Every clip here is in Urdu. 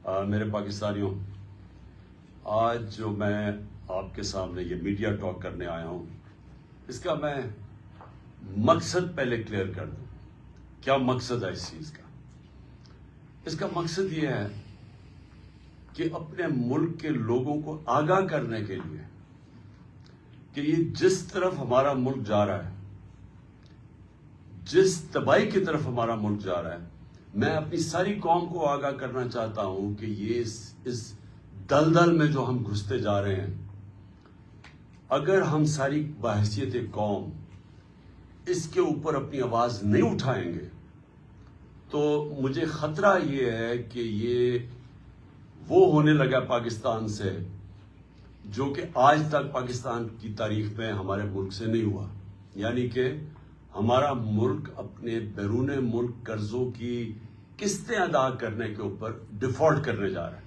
میرے پاکستانیوں، آج جو میں آپ کے سامنے یہ میڈیا ٹاک کرنے آیا ہوں، اس کا میں مقصد پہلے کلیئر کر دوں. کیا مقصد ہے اس چیز کا؟ اس کا مقصد یہ ہے کہ اپنے ملک کے لوگوں کو آگاہ کرنے کے لیے کہ یہ جس طرف ہمارا ملک جا رہا ہے، جس تباہی کی طرف ہمارا ملک جا رہا ہے، میں اپنی ساری قوم کو آگاہ کرنا چاہتا ہوں کہ یہ اس دلدل میں جو ہم گھستے جا رہے ہیں، اگر ہم ساری بحیثیت قوم اس کے اوپر اپنی آواز نہیں اٹھائیں گے تو مجھے خطرہ یہ ہے کہ یہ وہ ہونے لگا پاکستان سے جو کہ آج تک پاکستان کی تاریخ میں ہمارے ملک سے نہیں ہوا. یعنی کہ ہمارا ملک اپنے بیرون ملک قرضوں کی قسطیں ادا کرنے کے اوپر ڈیفالٹ کرنے جا رہا ہے.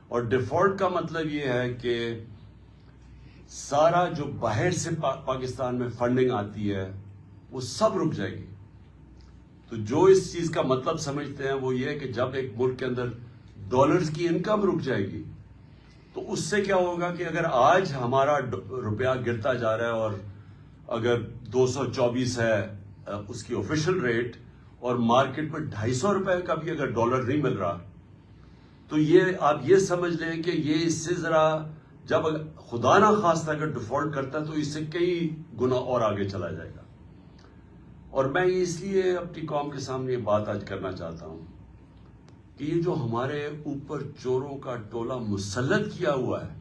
اور ڈیفالٹ کا مطلب یہ ہے کہ سارا جو باہر سے پاکستان میں فنڈنگ آتی ہے وہ سب رک جائے گی. تو جو اس چیز کا مطلب سمجھتے ہیں وہ یہ ہے کہ جب ایک ملک کے اندر ڈالرز کی انکم رک جائے گی تو اس سے کیا ہوگا کہ اگر آج ہمارا روپیہ گرتا جا رہا ہے اور اگر 224 ہے اس کی آفیشل ریٹ اور مارکیٹ میں 250 روپے کا بھی اگر ڈالر نہیں مل رہا تو یہ آپ یہ سمجھ لیں کہ یہ اس سے ذرا جب خدا نہ خواستہ اگر ڈیفالٹ کرتا ہے تو اس سے کئی گنا اور آگے چلا جائے گا. اور میں اس لیے اپنی قوم کے سامنے یہ بات آج کرنا چاہتا ہوں کہ یہ جو ہمارے اوپر چوروں کا ٹولہ مسلط کیا ہوا ہے،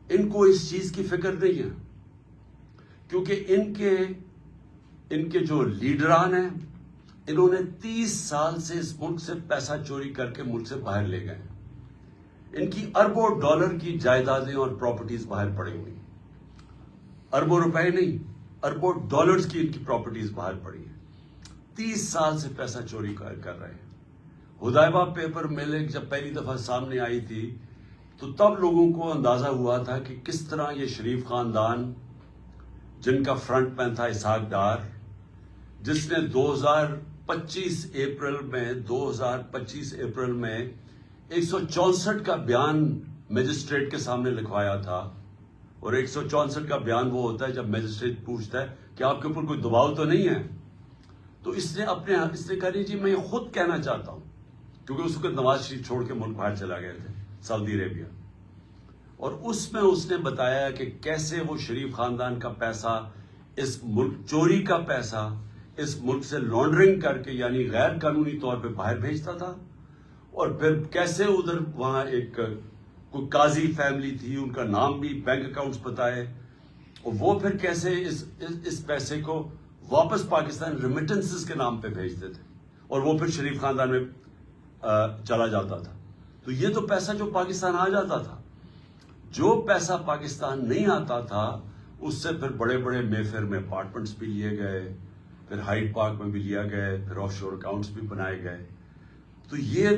ان کو اس چیز کی فکر نہیں ہے، کیونکہ ان کے جو لیڈران ہیں انہوں نے 30 سال سے اس ملک سے پیسہ چوری کر کے ملک سے باہر لے گئے. ان کی اربوں ڈالر کی جائیدادیں اور پراپرٹیز باہر پڑی ہوئی، اربوں روپے نہیں، اربوں ڈالرز کی ان کی پراپرٹیز باہر پڑی ہیں. 30 سال سے پیسہ چوری کر رہے ہیں. حدیبہ پیپر مل جب پہلی دفعہ سامنے آئی تھی تو تب لوگوں کو اندازہ ہوا تھا کہ کس طرح یہ شریف خاندان، جن کا فرنٹ مین تھا اسحاق ڈار، جس نے 2025 اپریل میں 164 کا بیان میجسٹریٹ کے سامنے لکھوایا تھا. اور 164 کا بیان وہ ہوتا ہے جب میجسٹریٹ پوچھتا ہے کہ آپ کے اوپر کوئی دباؤ تو نہیں ہے، تو اس نے کہا نہیں جی میں یہ خود کہنا چاہتا ہوں، کیونکہ اس وقت نواز شریف چھوڑ کے ملک باہر چلا گئے تھے سعودی عربیہ. اور اس میں اس نے بتایا کہ کیسے وہ شریف خاندان کا پیسہ، اس ملک چوری کا پیسہ اس ملک سے لانڈرنگ کر کے یعنی غیر قانونی طور پہ باہر بھیجتا تھا. اور پھر کیسے ادھر وہاں ایک کوئی قاضی فیملی تھی، ان کا نام بھی بینک اکاؤنٹس بتائے، اور وہ پھر کیسے اس پیسے کو واپس پاکستان ریمیٹنسز کے نام پہ بھیجتے تھے اور وہ پھر شریف خاندان میں چلا جاتا تھا. تو یہ تو پیسہ جو پاکستان آ جاتا تھا. جو پیسہ پاکستان نہیں آتا تھا اس سے پھر بڑے بڑے مے فیئر میں اپارٹمنٹس بھی لیے گئے، پھر ہائیڈ پارک میں بھی لیا گئے، پھر آف شور اکاؤنٹس بھی بنائے گئے. تو یہ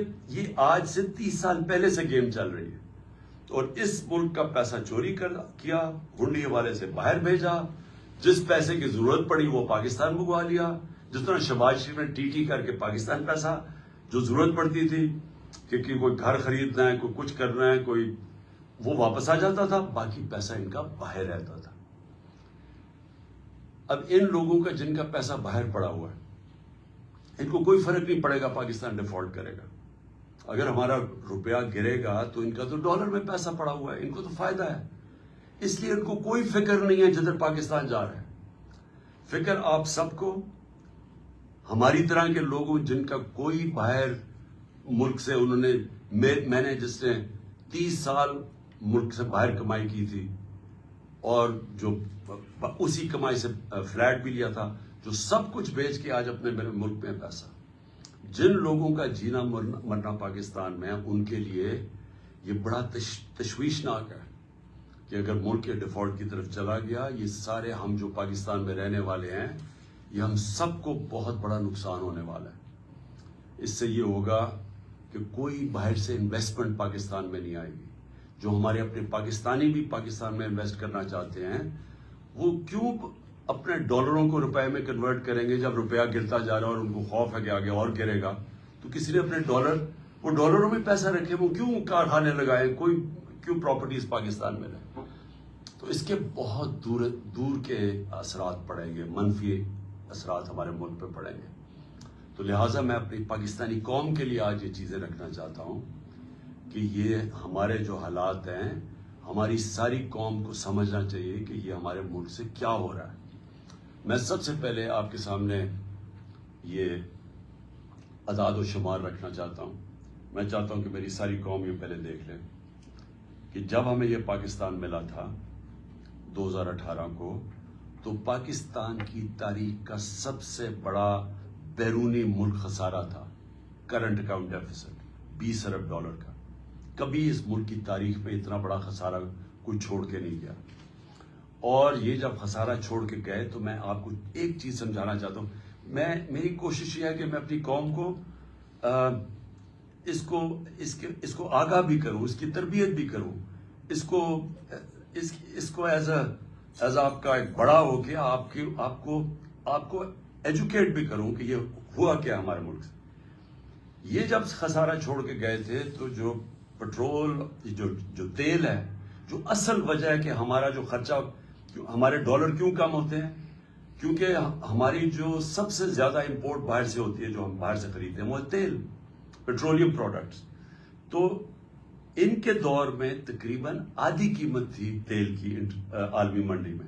آج سے 30 سال پہلے سے گیم چل رہی ہے. اور اس ملک کا پیسہ چوری کیا، ہنڈی حوالے سے باہر بھیجا، جس پیسے کی ضرورت پڑی وہ پاکستان منگوا لیا. جس طرح شہباز شریف نے ٹی کر کے پاکستان پیسہ جو ضرورت پڑتی تھی کہ کوئی گھر خریدنا ہے، کوئی کچھ کرنا ہے، کوئی وہ واپس آ جاتا تھا، باقی پیسہ ان کا باہر رہتا تھا. اب ان لوگوں کا جن کا پیسہ باہر پڑا ہوا ہے، ان کو کوئی فرق نہیں پڑے گا پاکستان ڈیفالٹ کرے گا. اگر ہمارا روپیہ گرے گا تو ان کا تو ڈالر میں پیسہ پڑا ہوا ہے، ان کو تو فائدہ ہے. اس لیے ان کو کوئی فکر نہیں ہے جدھر پاکستان جا رہا ہے. فکر آپ سب کو، ہماری طرح کے لوگوں جن کا کوئی باہر ملک سے میں نے جس نے 30 سال ملک سے باہر کمائی کی تھی اور جو اسی کمائی سے فلیٹ بھی لیا تھا، جو سب کچھ بیچ کے آج اپنے ملک میں پیسہ، جن لوگوں کا جینا مرنا پاکستان میں، ان کے لیے یہ بڑا تشویشناک ہے کہ اگر ملک ڈیفالٹ کی طرف چلا گیا، یہ سارے ہم جو پاکستان میں رہنے والے ہیں، یہ ہم سب کو بہت بڑا نقصان ہونے والا ہے. اس سے یہ ہوگا کہ کوئی باہر سے انویسٹمنٹ پاکستان میں نہیں آئے گی. جو ہمارے اپنے پاکستانی بھی پاکستان میں انویسٹ کرنا چاہتے ہیں، وہ کیوں اپنے ڈالروں کو روپے میں کنورٹ کریں گے جب روپیہ گرتا جا رہا ہے اور ان کو خوف ہے کہ آگے اور گرے گا. تو کسی نے اپنے ڈالر وہ ڈالروں میں پیسہ رکھے، وہ کیوں کارخانے لگائے، کوئی کیوں پراپرٹیز پاکستان میں رہے؟ تو اس کے بہت دور کے اثرات پڑیں گے، منفی اثرات ہمارے ملک پہ پڑیں گے. تو لہٰذا میں اپنی پاکستانی قوم کے لیے آج یہ چیزیں رکھنا چاہتا ہوں کہ یہ ہمارے جو حالات ہیں، ہماری ساری قوم کو سمجھنا چاہیے کہ یہ ہمارے ملک سے کیا ہو رہا ہے. میں سب سے پہلے آپ کے سامنے یہ اعداد و شمار رکھنا چاہتا ہوں. میں چاہتا ہوں کہ میری ساری قوم یہ پہلے دیکھ لے کہ جب ہمیں یہ پاکستان ملا تھا 2018 کو، تو پاکستان کی تاریخ کا سب سے بڑا بیرونی ملک خسارہ تھا کرنٹ اکاؤنٹ ڈیفیسٹ 20 ارب ڈالر کا. کبھی اس ملک کی تاریخ میں اتنا بڑا خسارہ کوئی چھوڑ کے نہیں گیا. اور یہ جب خسارہ چھوڑ کے گئے تو میں آپ کو ایک چیز سمجھانا چاہتا ہوں. میری کوشش یہ ہے کہ میں اپنی قوم کو اس کو آگاہ بھی کروں، اس کی تربیت بھی کروں، اس کو ایز آپ کا ایک بڑا ہو کے آپ کو ایجوکیٹ بھی کروں کہ یہ ہوا کیا ہمارے ملک سے. یہ جب خسارہ چھوڑ کے گئے تھے تو جو پٹرول، جو تیل ہے، جو اصل وجہ ہے کہ ہمارا جو خرچہ، ہمارے ڈالر کیوں کم ہوتے ہیں، کیونکہ ہماری جو سب سے زیادہ امپورٹ باہر سے ہوتی ہے، جو ہم باہر سے خریدتے ہیں، وہ تیل، پیٹرولیم پروڈکٹس. تو ان کے دور میں تقریباً آدھی قیمت تھی تیل کی عالمی منڈی میں.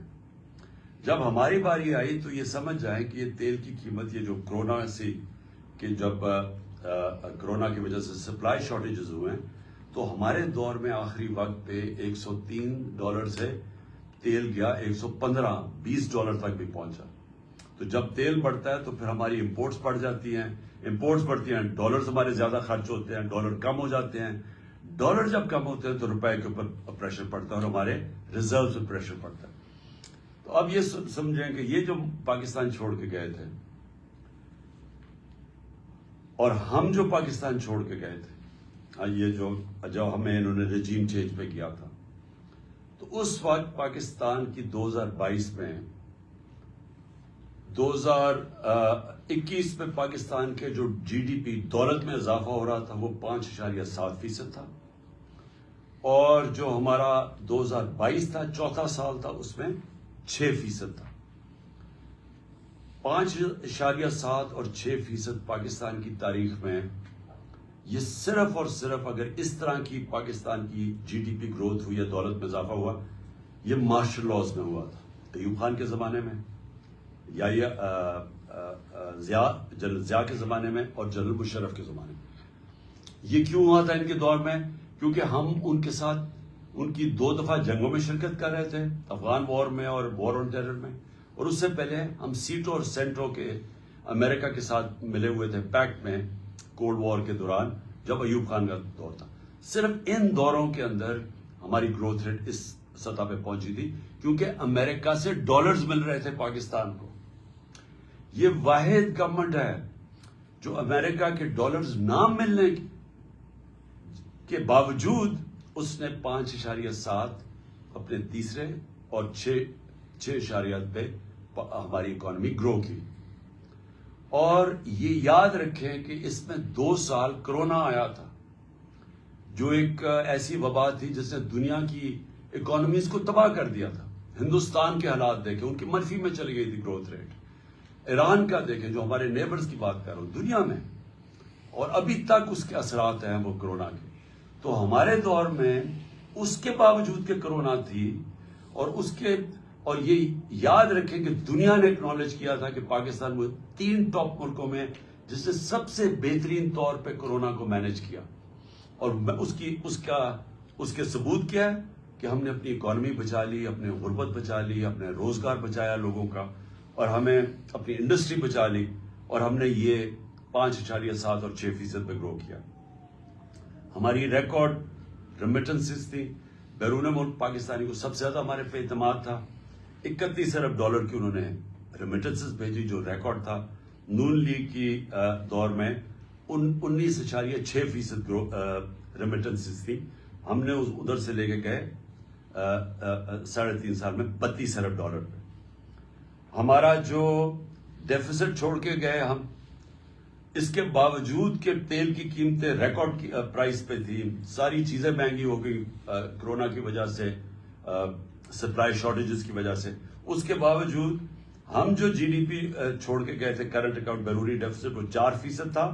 جب ہماری باری آئی تو یہ سمجھ جائیں کہ یہ تیل کی قیمت، یہ جو کرونا سے، کہ جب کرونا کی وجہ سے سپلائی شارٹیجز ہوئے ہیں، تو ہمارے دور میں آخری وقت پہ $103 سے تیل گیا 115 $20 تک بھی پہنچا. تو جب تیل بڑھتا ہے تو پھر ہماری امپورٹس بڑھ جاتی ہیں، امپورٹس بڑھتی ہیں، ڈالرز ہمارے زیادہ خرچ ہوتے ہیں، ڈالر کم ہو جاتے ہیں. ڈالر جب کم ہوتے ہیں تو روپے کے اوپر پریشر پڑتا ہے اور ہمارے ریزرو پہ پریشر پڑتا ہے. تو اب یہ سمجھیں کہ یہ جو پاکستان چھوڑ کے گئے تھے اور ہم جو پاکستان چھوڑ کے گئے تھے، یہ جو ہمیں انہوں نے رجیم چینج پہ کیا تھا، تو اس وقت پاکستان کی 2022 میں 2021 میں پاکستان کے جو جی ڈی پی دولت میں اضافہ ہو رہا تھا وہ 5.7% تھا، اور جو ہمارا 2022 تھا، چوتھا سال تھا، اس میں 6% تھا. 5.7 اور 6% پاکستان کی تاریخ میں، یہ صرف اور صرف اگر اس طرح کی پاکستان کی جی ڈی پی گروتھ ہوئی یا دولت میں اضافہ ہوا، یہ مارشل لاز میں ہوا تھا، ایوب خان کے زمانے میں، یا یہ جنرل ضیاء کے زمانے میں اور جنرل مشرف کے زمانے میں. یہ کیوں ہوا تھا ان کے دور میں؟ کیونکہ ہم ان کے ساتھ ان کی 2 دفعہ جنگوں میں شرکت کر رہے تھے، افغان وار میں اور وار آن ٹیرر میں، اور اس سے پہلے ہم سیٹو اور سینٹرو کے امریکہ کے ساتھ ملے ہوئے تھے پیکٹ میں کولڈ وار کے دوران، جب ایوب خان کا دور تھا. صرف ان دوروں کے اندر ہماری گروتھ ریٹ اس سطح پہ پہنچی تھی کیونکہ امریکہ سے ڈالرز مل رہے تھے پاکستان کو. یہ واحد گورنمنٹ ہے جو امریکہ کے ڈالرز نہ ملنے کے باوجود اس نے 5.7 اپنے تیسرے اور 6.8 پہ ہماری اکانومی گرو کی. اور یہ یاد رکھیں کہ اس میں 2 سال کرونا آیا تھا، جو ایک ایسی وبا تھی جس نے دنیا کی اکانومیز کو تباہ کر دیا تھا. ہندوستان کے حالات دیکھیں، ان کی منفی میں چلی گئی تھی گروتھ ریٹ. ایران کا دیکھیں، جو ہمارے نیبرز کی بات کر رہا ہوں دنیا میں، اور ابھی تک اس کے اثرات ہیں وہ کرونا کے. تو ہمارے دور میں اس کے باوجود کہ کرونا تھی، اور یہ یاد رکھیں کہ دنیا نے اکنالج کیا تھا کہ پاکستان وہ 3 ٹاپ ملکوں میں جس نے سب سے بہترین طور پہ کرونا کو مینج کیا. اور اس کے ثبوت کیا ہے کہ ہم نے اپنی اکانومی بچا لی، اپنے غربت بچا لی، اپنے روزگار بچایا لوگوں کا، اور ہمیں اپنی انڈسٹری بچا لی، اور ہم نے یہ 5.7 اور 6% پہ گرو کیا. ہماری ریکارڈ ریمیٹنسز تھی، بیرون ملک پاکستانی کو سب سے زیادہ ہمارے پہ اعتماد تھا. 31 ارب ڈالر کی انہوں نے ریمیٹنسز بھیجی، جو ریکارڈ تھا. نون لیگ کی دور میں 19.6% ریمیٹنسز تھی. ہم نے ادھر سے لے کے گئے 3.5 سال میں 32 ارب ڈالر پہ. ہمارا جو ڈیفیسٹ چھوڑ کے گئے ہم اس کے باوجود کہ تیل کی قیمتیں ریکارڈ پرائس پہ تھی، ساری چیزیں مہنگی ہو گئی کرونا کی وجہ سے، سپلائی شارٹیجز کی وجہ سے، اس کے باوجود ہم جو جی ڈی پی چھوڑ کے گئے تھے کرنٹ اکاؤنٹ بیرونی ڈیفیسٹ وہ 4% تھا،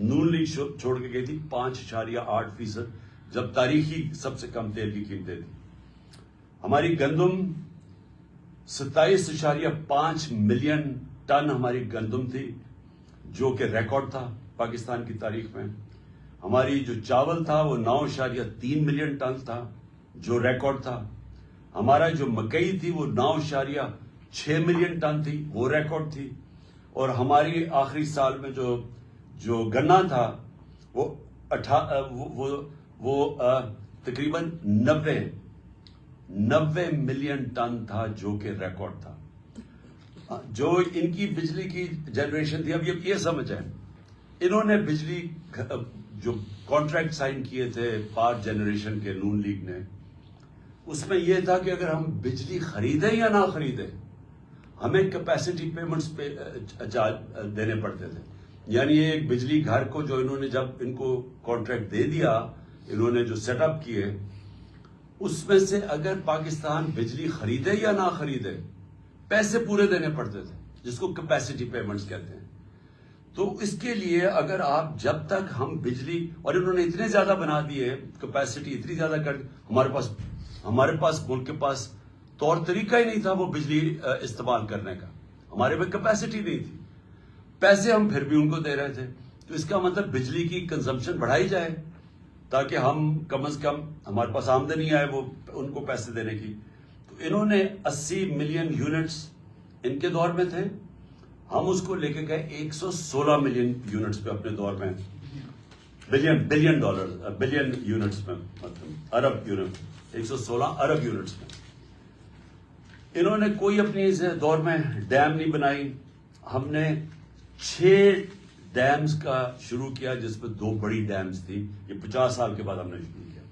نون لیگ چھوڑ کے گئی تھی 5.8%، جب تاریخی سب سے کم تیل کی قیمتیں تھی۔ ہماری گندم 27.5 ملین ٹن ہماری گندم تھی، جو کہ ریکارڈ تھا پاکستان کی تاریخ میں۔ ہماری جو چاول تھا وہ 9.3 ملین ٹن تھا، جو ریکارڈ تھا۔ ہمارا جو مکئی تھی وہ 9.6 ملین ٹن تھی، وہ ریکارڈ تھی۔ اور ہماری آخری سال میں جو گنا تھا وہ تقریباً 90 ملین ٹن تھا، جو کہ ریکارڈ تھا۔ جو ان کی بجلی کی جنریشن تھی، اب یہ سمجھیں، انہوں نے بجلی جو کانٹریکٹ سائن کیے تھے پاور جنریشن کے نون لیگ نے، اس میں یہ تھا کہ اگر ہم بجلی خریدیں یا نہ خریدیں ہمیں کیپیسٹی پیمنٹس پہ دینے پڑتے تھے۔ یعنی ایک بجلی گھر کو جو انہوں نے جب ان کو کانٹریکٹ دے دیا، انہوں نے جو سیٹ اپ کیے، اس میں سے اگر پاکستان بجلی خریدے یا نہ خریدے پیسے پورے دینے پڑتے تھے، جس کو کیپیسٹی پیمنٹس کہتے ہیں۔ تو اس کے لیے اگر آپ جب تک ہم بجلی، اور انہوں نے اتنے زیادہ بنا دیے، کیپیسٹی اتنی زیادہ کر، ہمارے پاس ملک کے پاس طور طریقہ ہی نہیں تھا وہ بجلی استعمال کرنے کا، ہمارے میں کیپیسٹی نہیں تھی، پیسے ہم پھر بھی ان کو دے رہے تھے۔ تو اس کا مطلب بجلی کی کنزمپشن بڑھائی جائے تاکہ ہم کم از کم ہمارے پاس آمدنی آئے وہ ان کو پیسے دینے کی۔ تو انہوں نے 80 ملین یونٹس ان کے دور میں تھے، ہم اس کو لے کے گئے 116 ملین یونٹس پہ اپنے دور میں، بلین یونٹس میں، مطلب ارب یونٹ، 116 ارب یونٹس میں۔ انہوں نے کوئی اپنی اس دور میں ڈیم نہیں بنائی۔ ہم نے 6 ڈیمز کا شروع کیا، جس میں 2 بڑی ڈیمز تھی، یہ 50 سال کے بعد ہم نے شروع کیا۔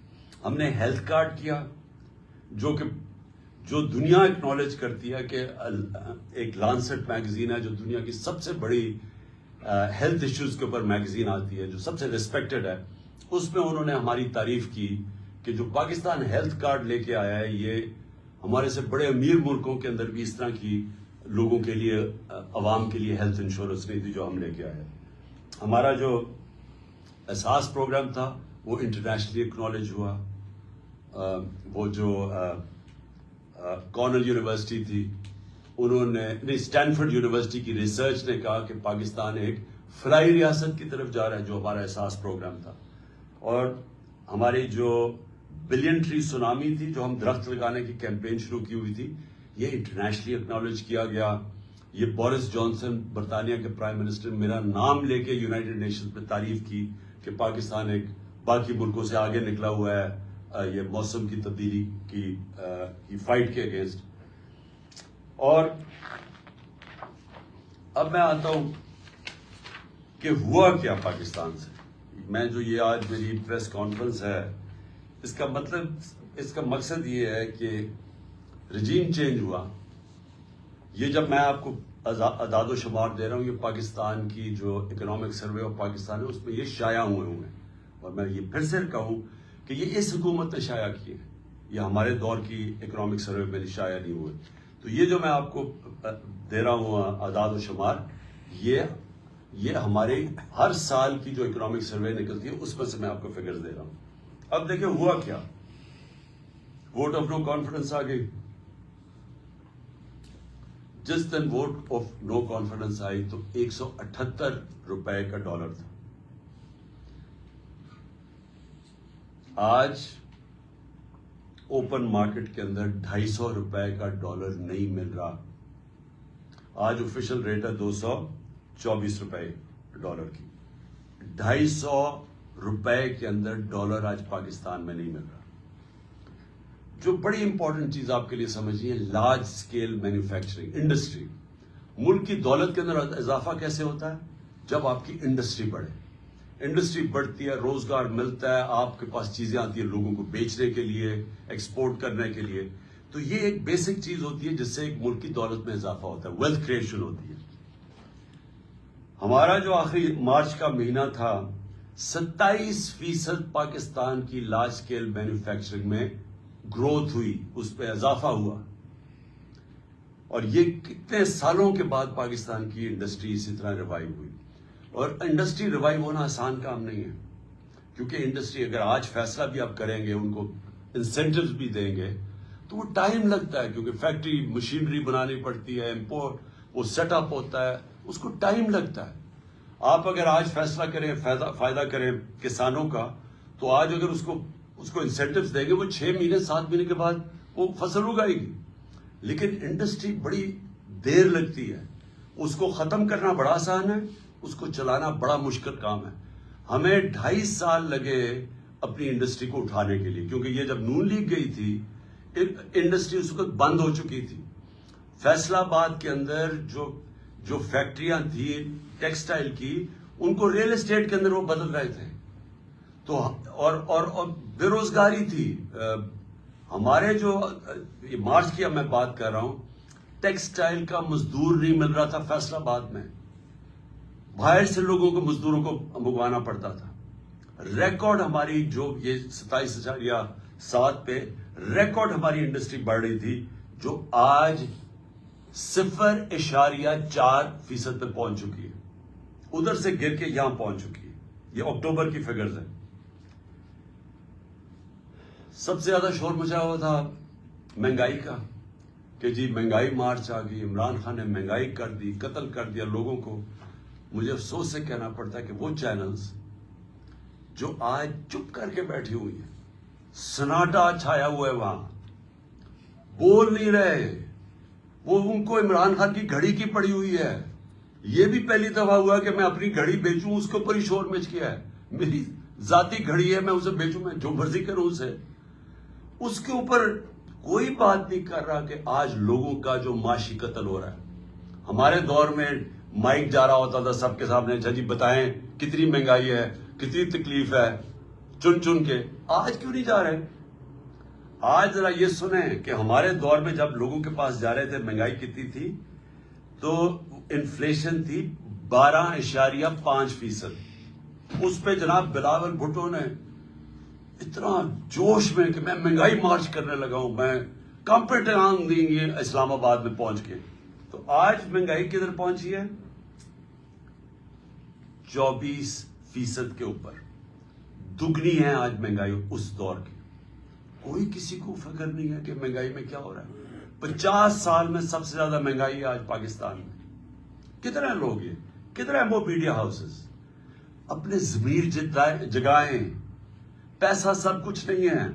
ہم نے ہیلتھ کارڈ کیا، جو دنیا اکنالج کرتی ہے کہ ایک لانسٹ میگزین ہے جو دنیا کی سب سے بڑی ہیلتھ ایشوز کے اوپر میگزین آتی ہے، جو سب سے ریسپیکٹڈ ہے، اس میں انہوں نے ہماری تعریف کی کہ جو پاکستان ہیلتھ کارڈ لے کے آیا ہے، یہ ہمارے سے بڑے امیر ملکوں کے اندر بھی اس طرح کی لوگوں کے لیے، عوام کے لیے ہیلتھ انشورنس نہیں تھی جو ہم لے کے آئے۔ ہمارا جو احساس پروگرام تھا وہ انٹرنیشنلی اکنالج ہوا۔ وہ جو کارنل یونیورسٹی تھی، انہوں نے اسٹینفورڈ یونیورسٹی کی ریسرچ نے کہا کہ پاکستان ایک فلاحی ریاست کی طرف جا رہا ہے، جو ہمارا احساس پروگرام تھا۔ اور ہماری جو بلین ٹری سونامی تھی، جو ہم درخت لگانے کی کیمپین شروع کی ہوئی تھی، یہ انٹرنیشنلی اکنالج کیا گیا۔ یہ بورس جانسن برطانیہ کے پرائم منسٹر میرا نام لے کے یونائٹڈ نیشنز پہ تعریف کی کہ پاکستان ایک باقی ملکوں سے آگے نکلا ہوا ہے یہ موسم کی تبدیلی کی فائٹ کے اگینسٹ۔ اور اب میں آتا ہوں کہ ہوا کیا پاکستان سے۔ میں جو یہ آج میری پریس کانفرنس ہے، اس کا مطلب، اس کا مقصد یہ ہے کہ رجیم چینج ہوا۔ یہ جب میں آپ کو اعداد و شمار دے رہا ہوں، یہ پاکستان کی جو اکنامک سروے آف پاکستان ہے، اس میں یہ شائع ہوئے ہیں، اور میں یہ پھر سے کہوں کہ یہ اس حکومت نے شائع کیے ہیں، یہ ہمارے دور کی اکنامک سروے میں شائع نہیں ہوئے۔ تو یہ جو میں آپ کو دے رہا ہوں اعداد و شمار، یہ ہمارے ہر سال کی جو اکنامک سروے نکلتی ہے اس میں سے میں آپ کو فگرز دے رہا ہوں۔ اب دیکھیں ہوا کیا، ووٹ آف نو کانفیڈنس آ گئی۔ جس دن ووٹ آف نو کانفیڈنس آئی تو 178 روپے کا ڈالر تھا۔ آج اوپن مارکیٹ کے اندر 250 روپے کا ڈالر نہیں مل رہا۔ آج آفیشل ریٹ ہے 224 روپے ڈالر کی۔ 250 روپے کے اندر ڈالر آج پاکستان میں نہیں مل رہا۔ جو بڑی امپورٹنٹ چیز آپ کے لیے سمجھیے، لارج اسکیل مینوفیکچرنگ انڈسٹری۔ ملک کی دولت کے اندر اضافہ کیسے ہوتا ہے؟ جب آپ کی انڈسٹری بڑھے، انڈسٹری بڑھتی ہے، روزگار ملتا ہے، آپ کے پاس چیزیں آتی ہیں لوگوں کو بیچنے کے لیے، ایکسپورٹ کرنے کے لیے۔ تو یہ ایک بیسک چیز ہوتی ہے جس سے ایک ملک کی دولت میں اضافہ ہوتا ہے، ویلتھ کریشن ہوتی ہے۔ ہمارا جو آخری مارچ کا مہینہ تھا 27% پاکستان کی لارج اسکیل مینوفیکچرنگ میں گروتھ ہوئی، اس پہ اضافہ ہوا. اور یہ کتنے سالوں کے بعد پاکستان کی انڈسٹری اسی طرح ریوائیو ہوئی. اور انڈسٹری ریوائیو ہونا آسان کام نہیں ہے، کیونکہ انڈسٹری اگر آج فیصلہ بھی آپ کریں گے، ان کو انسینٹیوز بھی دیں گے، تو وہ ٹائم لگتا ہے، کیونکہ فیکٹری مشینری بنانی پڑتی ہے، امپورٹ وہ سیٹ اپ ہوتا ہے، اس کو ٹائم لگتا ہے. آپ اگر آج فیصلہ کریں، فائدہ کریں کسانوں کا، تو آج اگر اس کو انسینٹیوز دیں گے، وہ 6 مہینے 7 مہینے کے بعد وہ فصل اگائے گی. لیکن انڈسٹری بڑی دیر لگتی ہے، اس کو ختم کرنا بڑا آسان ہے، اس کو چلانا بڑا مشکل کام ہے. ہمیں 2.5 سال لگے اپنی انڈسٹری کو اٹھانے کے لیے، کیونکہ یہ جب نون لیگ گئی تھی انڈسٹری اس وقت بند ہو چکی تھی. فیصل آباد کے اندر جو فیکٹریاں تھیں ٹیکسٹائل کی، ان کو ریل اسٹیٹ کے اندر وہ بدل رہے تھے. تو اور بے روزگاری تھی. ہمارے جو مارچ کی میں بات کر رہا ہوں، ٹیکسٹائل کا مزدور نہیں مل رہا تھا فیصل آباد میں، باہر سے لوگوں کو مزدوروں کو منگوانا پڑتا تھا. ریکارڈ ہماری جو یہ 27.7 پہ ریکارڈ ہماری انڈسٹری بڑھ رہی تھی، جو آج 0.4% پہ پہنچ چکی ہے. ادھر سے گر کے یہاں پہنچ چکی ہے. یہ اکتوبر کی فگرز ہیں. سب سے زیادہ شور مچا ہوا تھا مہنگائی کا، کہ جی مہنگائی مارچ آ گئی، عمران خان نے مہنگائی کر دی، قتل کر دیا لوگوں کو. مجھے افسوس سے کہنا پڑتا ہے کہ وہ چینلز جو آج چپ کر کے بیٹھی ہوئی ہیں، سناٹا چھایا ہوا ہے وہاں، بول نہیں رہے، وہ ان کو عمران خان کی گھڑی کی پڑی ہوئی ہے. یہ بھی پہلی دفعہ ہوا کہ میں اپنی گھڑی بیچوں، اس کے اوپر ہی شور مچ گیا ہے. میری ذاتی گھڑی ہے، میں اسے بیچوں، میں جو مرضی کروں اسے. اس کے اوپر کوئی بات نہیں کر رہا کہ آج لوگوں کا جو معاشی قتل ہو رہا ہے. ہمارے دور میں مائک جا رہا ہوتا تھا سب کے سامنے، اچھا جی بتائیں کتنی مہنگائی ہے، کتنی تکلیف ہے، چن چن کے. آج کیوں نہیں جا رہے؟ آج ذرا یہ سنیں کہ ہمارے دور میں جب لوگوں کے پاس جا رہے تھے مہنگائی کتنی تھی، تو انفلیشن تھی 12.5%. اس پہ جناب بلاول بھٹو نے اتنا جوش میں کہ میں مہنگائی مارچ کرنے لگا ہوں، میں کمپیٹ دیں گے اسلام آباد میں پہنچ کے. تو آج مہنگائی کدھر پہنچی ہے؟ 24% کے اوپر. دگنی ہے آج مہنگائی اس دور کی. کوئی کسی کو فکر نہیں ہے کہ مہنگائی میں کیا ہو رہا ہے. 50 سال میں سب سے زیادہ مہنگائی ہے آج پاکستان میں. کدھر ہیں لوگ؟ یہ کدھر ہیں وہ میڈیا ہاؤسز؟ اپنے ضمیر جگائیں. پیسہ سب کچھ نہیں ہے.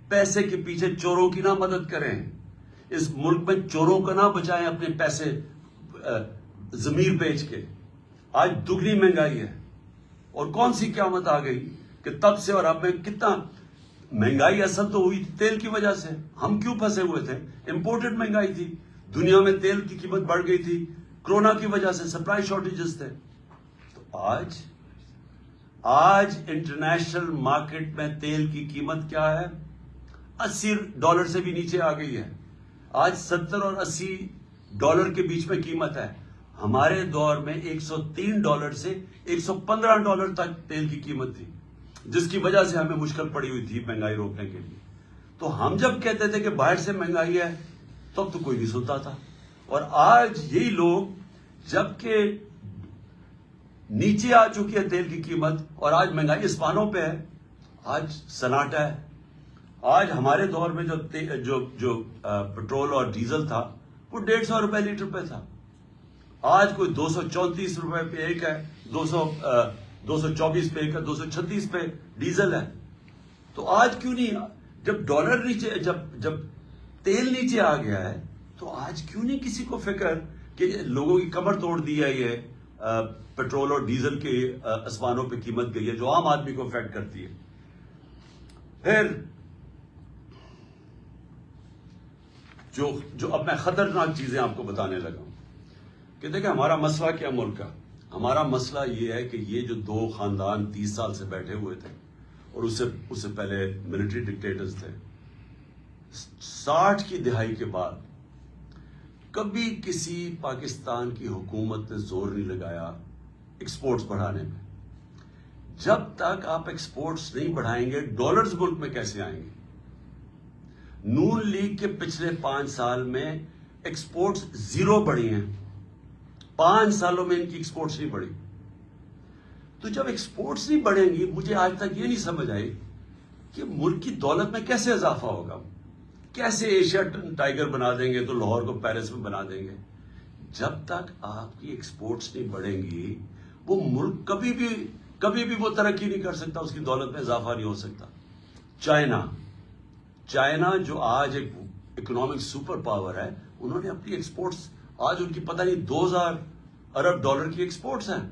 پیسے کے پیچھے چوروں کی نہ مدد کریں. اس ملک میں چوروں کو نہ بچائیں اپنے پیسے ضمیر بیچ کے. آج دگنی مہنگائی ہے. اور کون سی قیامت آ گئی کہ تب سے اور اب میں کتنا مہنگائی اصل تو ہوئی تھی تیل کی وجہ سے. ہم کیوں پھنسے ہوئے تھے؟ امپورٹڈ مہنگائی تھی. دنیا میں تیل کی قیمت بڑھ گئی تھی کرونا کی وجہ سے، سپلائی شارٹیجز تھے. تو آج انٹرنیشنل مارکیٹ میں تیل کی قیمت کیا ہے؟ $80 سے بھی نیچے آ گئی ہے. آج $70 اور $80 کے بیچ میں قیمت ہے. ہمارے دور میں $103 سے $115 تک تیل کی قیمت تھی، جس کی وجہ سے ہمیں مشکل پڑی ہوئی تھی مہنگائی روکنے کے لیے. تو ہم جب کہتے تھے کہ باہر سے مہنگائی ہے، تب تو کوئی نہیں سنتا تھا. اور آج یہی لوگ جبکہ نیچے آ چکی ہے تیل کی قیمت اور آج مہنگائی اسمانوں پہ ہے، آج سناٹا ہے. آج ہمارے دور میں جو پٹرول اور ڈیزل تھا وہ $150 لیٹر پہ تھا. آج کوئی $234 پہ ایک ہے، 224 پہ ایک ہے، 236 پہ ڈیزل ہے. تو آج کیوں نہیں؟ جب ڈالر نیچے، جب تیل نیچے آ گیا ہے، تو آج کیوں نہیں کسی کو فکر کہ لوگوں کی کمر توڑ دی ہے یہ پیٹرول اور ڈیزل کے اسمانوں پہ قیمت گئی ہے، جو عام آدمی کو افیکٹ کرتی ہے. پھر جو اب میں خطرناک چیزیں آپ کو بتانے لگا ہوں کہ دیکھیں ہمارا مسئلہ کیا ملک کا. ہمارا مسئلہ یہ ہے کہ یہ جو 2 خاندان 30 سال سے بیٹھے ہوئے تھے، اور اس سے پہلے ملٹری ڈکٹیٹرز تھے، 60 کی دہائی کے بعد کبھی کسی پاکستان کی حکومت نے زور نہیں لگایا ایکسپورٹس بڑھانے میں. جب تک آپ ایکسپورٹس نہیں بڑھائیں گے ڈالرز ملک میں کیسے آئیں گے؟ نون لیگ کے پچھلے 5 سال میں ایکسپورٹس 0 بڑھی ہیں. 5 سالوں میں ان کی ایکسپورٹس نہیں بڑھی. تو جب ایکسپورٹس نہیں بڑھیں گی، مجھے آج تک یہ نہیں سمجھ آئی کہ ملک کی دولت میں کیسے اضافہ ہوگا. کیسے ایشیا ٹائیگر بنا دیں گے تو لاہور کو پیرس میں بنا دیں گے. جب تک آپ کی ایکسپورٹس نہیں بڑھیں گی وہ ملک کبھی بھی وہ ترقی نہیں کر سکتا، اس کی دولت میں اضافہ نہیں ہو سکتا. چائنا جو آج ایک اکنامک سپر پاور ہے، انہوں نے اپنی ایکسپورٹس آج ان کی پتہ نہیں 2000 ارب ڈالر کی ایکسپورٹس ہیں.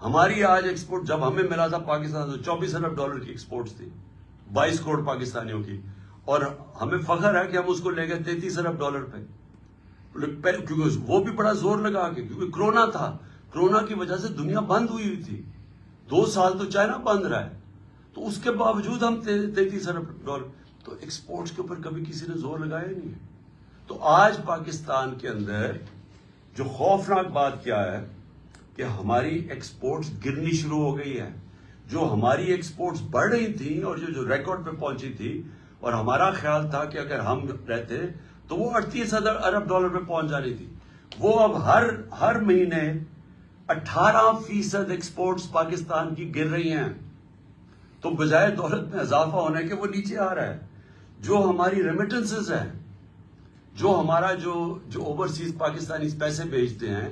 ہماری آج ایکسپورٹ جب ہمیں ملا تھا پاکستان تو 24 ارب ڈالر کی ایکسپورٹس تھی 22 کروڑ پاکستانیوں کی، اور ہمیں فخر ہے کہ ہم اس کو لے گئے 33 ارب ڈالر پہ. کیونکہ وہ بھی بڑا زور لگا کے، کیونکہ کرونا تھا، کرونا کی وجہ سے دنیا بند ہوئی تھی. 2 سال تو چائنا بند رہا ہے، تو اس کے باوجود ہم 33 ارب ڈالر. تو ایکسپورٹس کے اوپر کبھی کسی نے زور لگایا نہیں ہے. تو آج پاکستان کے اندر جو خوفناک بات کیا ہے کہ ہماری ایکسپورٹس گرنی شروع ہو گئی ہے. جو ہماری ایکسپورٹس بڑھ رہی تھیں اور جو ریکارڈ پہ پہنچی تھی، اور ہمارا خیال تھا کہ اگر ہم رہتے تو وہ 38 ارب ڈالر پہ پہنچ جانی تھی، وہ اب ہر مہینے 18% ایکسپورٹس پاکستان کی گر رہی ہیں. تو بجائے دولت میں اضافہ ہونے کے وہ نیچے آ رہا ہے. جو ہماری ریمیٹنسز ہیں، جو ہمارا جو اوورسیز پاکستانی پیسے بھیجتے ہیں،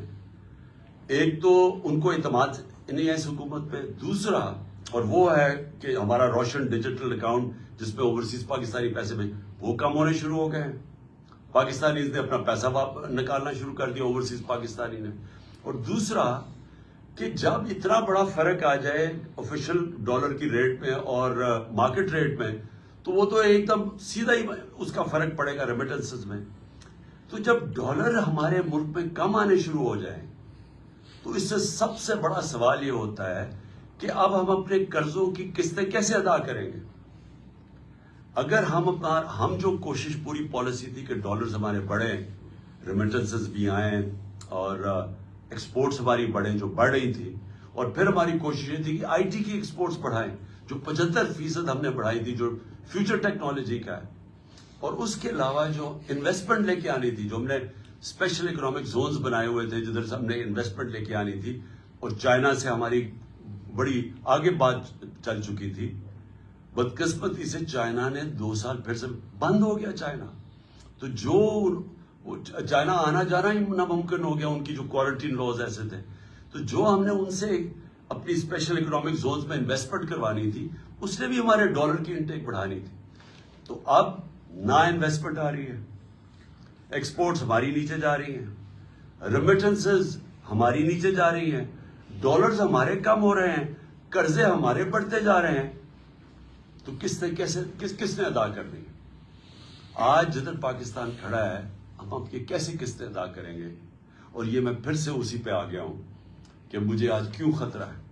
ایک تو ان کو اعتماد نہیں ہے اس حکومت پہ، دوسرا اور وہ ہے کہ ہمارا روشن ڈیجیٹل اکاؤنٹ جس پہ اوورسیز پاکستانی پیسے وہ کم ہونے شروع ہو گئے ہیں. پاکستانی نے اپنا پیسہ نکالنا شروع کر دیا اوورسیز پاکستانی نے. اور دوسرا کہ جب اتنا بڑا فرق آ جائے آفیشل ڈالر کی ریٹ میں اور مارکیٹ ریٹ میں، تو وہ تو ایک دم سیدھا ہی اس کا فرق پڑے گا ریمیٹنسز میں. تو جب ڈالر ہمارے ملک میں کم آنے شروع ہو جائیں تو اس سے سب سے بڑا سوال یہ ہوتا ہے کہ اب ہم اپنے قرضوں کی قسطیں کیسے ادا کریں گے. اگر ہم جو کوشش پوری پالیسی تھی کہ ڈالرز ہمارے بڑھیں، ریمیٹنسز بھی آئیں اور ایکسپورٹس ہماری بڑھیں جو بڑھ رہی تھی، اور پھر ہماری کوشش یہ تھی کہ آئی ٹی کی ایکسپورٹس بڑھائیں جو 75% ہم نے بڑھائی تھی، جو فیوچر ٹیکنالوجی کا ہے. اور اس کے علاوہ جو انویسٹمنٹ لے کے آنی تھی، جو ہم نے اسپیشل اکنامک زونز بنائے ہوئے تھے جدھر سے ہم نے انویسٹمنٹ لے کے آنی تھی، اور چائنا سے ہماری بڑی آگے بات چل چکی تھی. بدقسمتی سے چائنا نے 2 سال پھر سے بند ہو گیا چائنا. تو جو چائنا آنا جانا ہی ناممکن ہو گیا، ان کی جو کوارنٹین لاز ایسے تھے. تو جو ہم نے ان سے اپنی اسپیشل اکنامک زونز میں انویسٹمنٹ کروانی تھی، اس نے بھی ہمارے ڈالر کی انٹیک بڑھانی تھی. تو اب نہ انویسٹمنٹ آ رہی ہے، ایکسپورٹس ہماری نیچے جا رہی ہیں، ریمیٹنسز ہماری نیچے جا رہی ہیں، ڈالرز ہمارے کم ہو رہے ہیں، قرضے ہمارے بڑھتے جا رہے ہیں. تو کس نے ادا کرنی ہے؟ آج جدھر پاکستان کھڑا ہے، ہم اب یہ کیسے قسطیں ادا کریں گے؟ اور یہ میں پھر سے اسی پہ آ گیا ہوں کہ مجھے آج کیوں خطرہ ہے،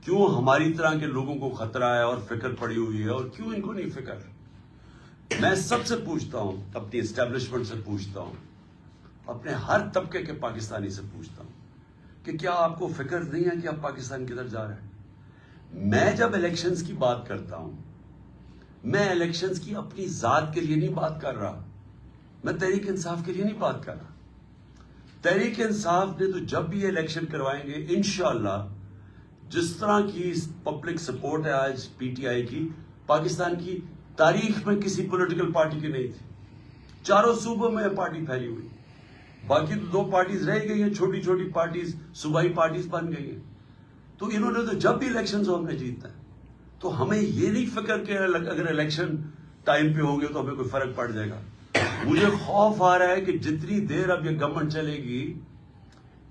کیوں ہماری طرح کے لوگوں کو خطرہ ہے اور فکر پڑی ہوئی ہے، اور کیوں ان کو نہیں فکر. میں سب سے پوچھتا ہوں، اپنی اسٹیبلشمنٹ سے پوچھتا ہوں، اپنے ہر طبقے کے پاکستانی سے پوچھتا ہوں کہ کیا آپ کو فکر نہیں ہے کہ آپ پاکستان کدھر جا رہے ہیں؟ میں جب الیکشنز کی بات کرتا ہوں، میں الیکشنز کی اپنی ذات کے لیے نہیں بات کر رہا، میں تحریک انصاف کے لیے نہیں بات کر رہا. تحریک انصاف نے تو جب بھی الیکشن کروائیں گے انشاءاللہ، جس طرح کی پبلک سپورٹ ہے آج پی ٹی آئی کی، پاکستان کی تاریخ میں کسی پولیٹیکل پارٹی کی نہیں تھی. چاروں صوبوں میں پارٹی پھیلی ہوئی، باقی تو 2 پارٹیز رہ گئی ہیں، چھوٹی چھوٹی پارٹیز صوبائی پارٹیز بن گئی ہیں. تو انہوں نے تو جب بھی الیکشنز ہم نے جیتنا ہے. تو ہمیں یہ نہیں فکر کہ اگر الیکشن ٹائم پہ ہوں گے تو ہمیں کوئی فرق پڑ جائے گا. مجھے خوف آ رہا ہے کہ جتنی دیر اب یہ گورنمنٹ چلے گی،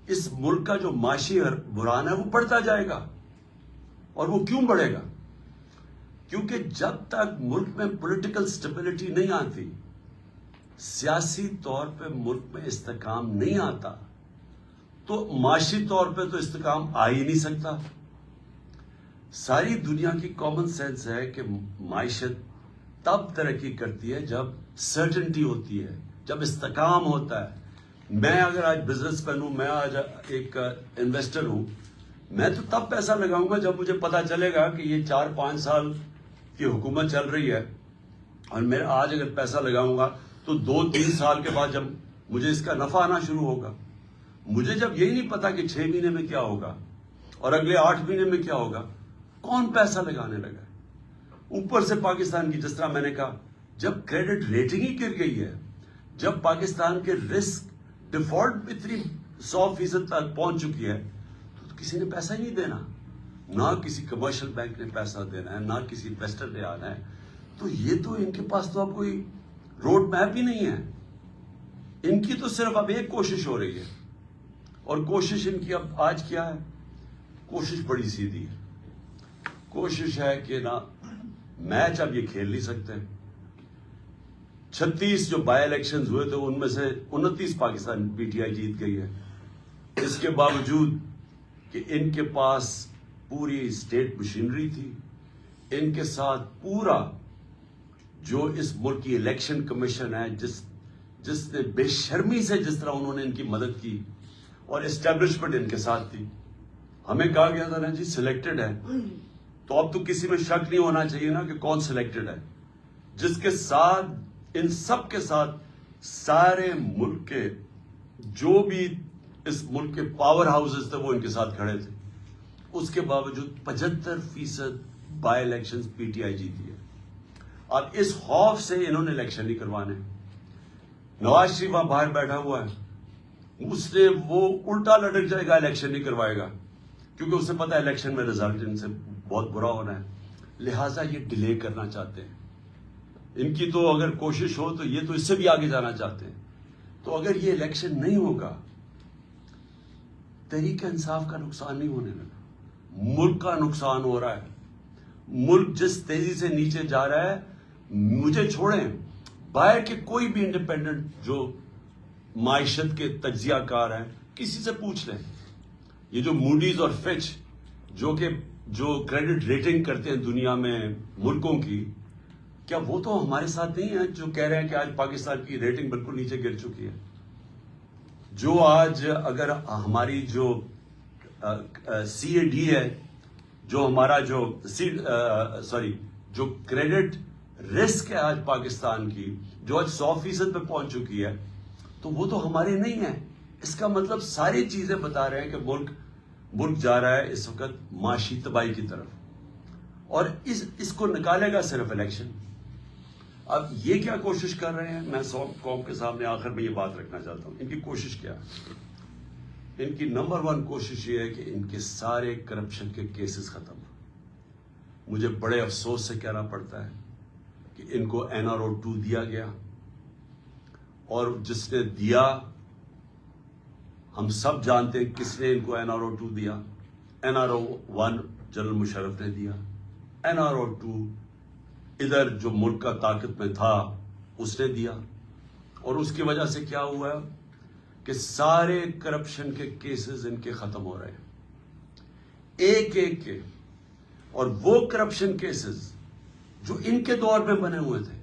اس ملک کا جو معاشی بحران ہے وہ بڑھتا جائے گا. اور وہ کیوں بڑھے گا؟ کیونکہ جب تک ملک میں پولیٹیکل سٹیبلٹی نہیں آتی، سیاسی طور پہ ملک میں استحکام نہیں آتا، تو معاشی طور پہ تو استحکام آ ہی نہیں سکتا. ساری دنیا کی کامن سینس ہے کہ معیشت تب ترقی کرتی ہے جب سرٹنٹی ہوتی ہے، جب استحکام ہوتا ہے. میں اگر آج بزنس مین ہوں, میں آج ایک انویسٹر ہوں, میں تو تب پیسہ لگاؤں گا جب مجھے پتا چلے گا کہ یہ 4-5 سال کی حکومت چل رہی ہے, اور میں آج اگر پیسہ لگاؤں گا تو 2-3 سال کے بعد جب مجھے اس کا نفع آنا شروع ہوگا. مجھے جب یہی نہیں پتا کہ 6 مہینے میں کیا ہوگا اور اگلے 8 مہینے میں کیا ہوگا, کون پیسہ لگانے لگا؟ اوپر سے پاکستان کی, جس طرح میں نے کہا, جب کریڈٹ ریٹنگ ہی گر گئی ہے, جب پاکستان کے رسک ڈیفالٹ اتنی 100% تک پہنچ چکی ہے, تو کسی نے پیسہ ہی نہیں دینا. نہ کسی کمرشل بینک نے پیسہ دینا ہے, نہ کسی انویسٹر نے آنا ہے. تو یہ تو ان کے پاس تو اب کوئی روڈ میپ ہی نہیں ہے. ان کی تو صرف اب ایک کوشش ہو رہی ہے, اور کوشش ان کی اب آج کیا ہے؟ کوشش بڑی سیدھی ہے. کوشش ہے کہ نا میچ اب یہ کھیل نہیں سکتے. 36 جو بائی الیکشنز ہوئے تھے ان میں سے 29 پاکستان پی ٹی آئی جیت گئی ہے. اس کے باوجود کہ ان کے پاس پوری اسٹیٹ مشینری تھی, ان کے ساتھ پورا جو اس ملک کی الیکشن کمیشن ہے, جس نے بے شرمی سے جس طرح انہوں نے ان کی مدد کی, اور اسٹیبلشمنٹ ان کے ساتھ تھی. ہمیں کہا گیا تھا نا جی سلیکٹڈ ہے, تو اب تو کسی میں شک نہیں ہونا چاہیے نا کہ کون سلیکٹڈ ہے. جس کے ساتھ ان سب کے ساتھ سارے ملک کے جو بھی اس ملک کے پاور ہاؤسز تھے وہ ان کے ساتھ کھڑے تھے. اس کے باوجود 75% by election P T I جیتی ہے. اب اس خوف سے انہوں نے الیکشن نہیں کروانے. نواز شریف وہاں باہر بیٹھا ہوا ہے, اس نے وہ الٹا لٹک جائے گا, الیکشن نہیں کروائے گا, کیونکہ اسے پتا ہے الیکشن میں رزلٹ ان سے بہت برا ہونا ہے. لہٰذا یہ ڈیلے کرنا چاہتے ہیں. ان کی تو اگر کوشش ہو تو یہ تو اس سے بھی آگے جانا چاہتے ہیں. تو اگر یہ الیکشن نہیں ہوگا, تحریک انصاف کا نقصان نہیں ہونے لگا, ملک کا نقصان ہو رہا ہے. ملک جس تیزی سے نیچے جا رہا ہے, مجھے چھوڑیں, باہر کے کوئی بھی انڈیپینڈنٹ جو معیشت کے تجزیہ کار ہیں کسی سے پوچھ لیں. یہ جو موڈیز اور فچ جو کریڈٹ ریٹنگ کرتے ہیں دنیا میں ملکوں کی, کیا وہ تو ہمارے ساتھ نہیں ہیں جو کہہ رہے ہیں کہ آج پاکستان کی ریٹنگ بالکل نیچے گر چکی ہے. جو آج اگر ہماری جو سی اے ڈی ہے, جو ہمارا جو کریڈٹ رسک ہے آج پاکستان کی, جو آج 100% پہ پہنچ چکی ہے, تو وہ تو ہمارے نہیں ہے. اس کا مطلب ساری چیزیں بتا رہے ہیں کہ ملک جا رہا ہے اس وقت معاشی تباہی کی طرف, اور اس کو نکالے گا صرف الیکشن. اب یہ کیا کوشش کر رہے ہیں, میں قوم کے سامنے آخر میں یہ بات رکھنا چاہتا ہوں. ان کی کوشش کیا ہے؟ ان کی نمبر 1 کوشش یہ ہے کہ ان کے سارے کرپشن کے کیسز ختم. مجھے بڑے افسوس سے کہنا پڑتا ہے کہ ان کو NRO-2 دیا گیا, اور جس نے دیا ہم سب جانتے ہیں کس نے ان کو NRO-2 دیا. NRO-1 جنرل مشرف نے دیا, NRO-2 ادھر جو ملک کا طاقت میں تھا اس نے دیا. اور اس کی وجہ سے کیا ہوا ہے کہ سارے کرپشن کے کیسز ان کے ختم ہو رہے ہیں ایک ایک کے. اور وہ کرپشن کیسز جو ان کے دور میں بنے ہوئے تھے,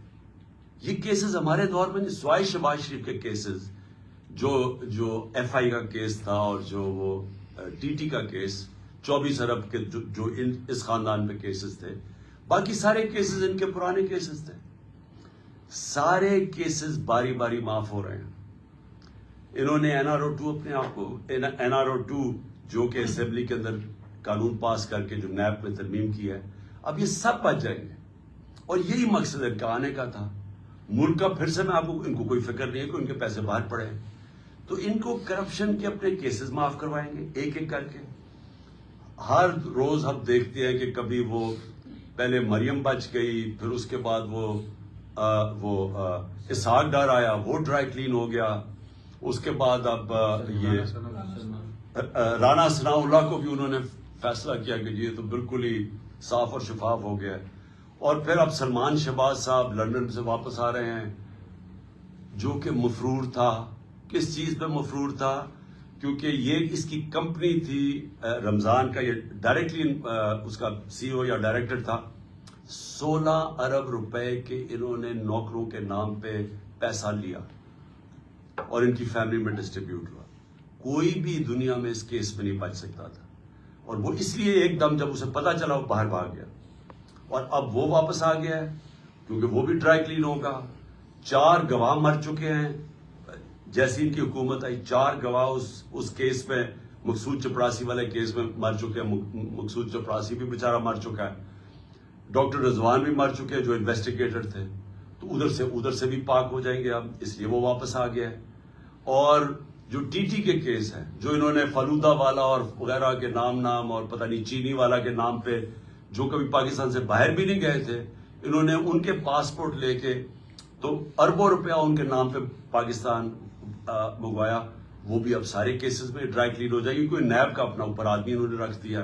یہ کیسز ہمارے دور میں نہیں. سوائے شہباز شریف کے کیسز, جو FI کا کیس تھا, اور جو وہ TT کا کیس 24 ارب کے جو اس خاندان پہ کیسز تھے, باقی سارے کیسز ان کے پرانے کیسز تھے. سارے کیسز باری باری معاف ہو رہے ہیں. انہوں نے NRO-2 اپنے آپ کو NRO-2 جو کہ اسمبلی کے اندر قانون پاس کر کے جو نیب میں ترمیم کی ہے, اب یہ سب بچ جائیں گے. اور یہی مقصد ان کا آنے کا تھا. ملک کا پھر سے میں آپ کو, ان کو کوئی فکر نہیں ہے کہ ان کے پیسے باہر پڑے ہیں, تو ان کو کرپشن کے اپنے کیسز معاف کروائیں گے ایک ایک کر کے. ہر روز ہم دیکھتے ہیں کہ کبھی وہ پہلے مریم بچ گئی, پھر اس کے بعد وہ اسحاق ڈار آیا, وہ ڈرائی کلین ہو گیا. اس کے بعد اب یہ رانا ثناء اللہ کو بھی انہوں نے فیصلہ کیا کہ یہ تو بالکل ہی صاف اور شفاف ہو گیا. اور پھر اب سلمان شہباز صاحب لندن سے واپس آ رہے ہیں, جو کہ مفرور تھا. کس چیز پہ مفرور تھا؟ کیونکہ یہ اس کی کمپنی تھی رمضان کا, یہ ڈائریکٹلی اس کا CEO یا ڈائریکٹر تھا. 16 ارب روپے کے انہوں نے نوکروں کے نام پہ پیسہ لیا. اور ان کی فیملی میں ڈسٹریبیوٹ ہوا. کوئی بھی دنیا میں اس کیس میں نہیں بچ سکتا تھا, اور وہ اس لیے ایک دم جب اسے پتا چلا وہ باہر بھاگ گیا, اور اب وہ واپس آ گیا ہے کیونکہ وہ بھی ڈرائی کلین ہوگا. 4 گواہ مر چکے ہیں جیسی ان کی حکومت آئی, 4 گواہ اس کیس میں, مقصود چپراسی والے کیس میں مر چکے ہیں. مقصود چپراسی بھی بیچارہ مر چکا ہے, ڈاکٹر رضوان بھی مر چکے ہیں جو انویسٹیگیٹر تھے, تو ادھر سے بھی پاک ہو جائیں گے اب, اس لیے وہ واپس آ گیا ہے. اور جو ٹی ٹی کے کیس ہیں جو انہوں نے فلودہ والا اور وغیرہ کے نام اور پتہ نہیں چینی والا کے نام پہ جو کبھی پاکستان سے باہر بھی نہیں گئے تھے, انہوں نے ان کے پاسپورٹ لے کے تو اربوں روپیہ ان کے نام پہ پاکستان منگوایا, وہ بھی اب سارے کیسز میں ڈرائی کلین ہو جائے گی. کوئی نیب کا اپنا اوپر آدمی انہوں نے رکھ دیا,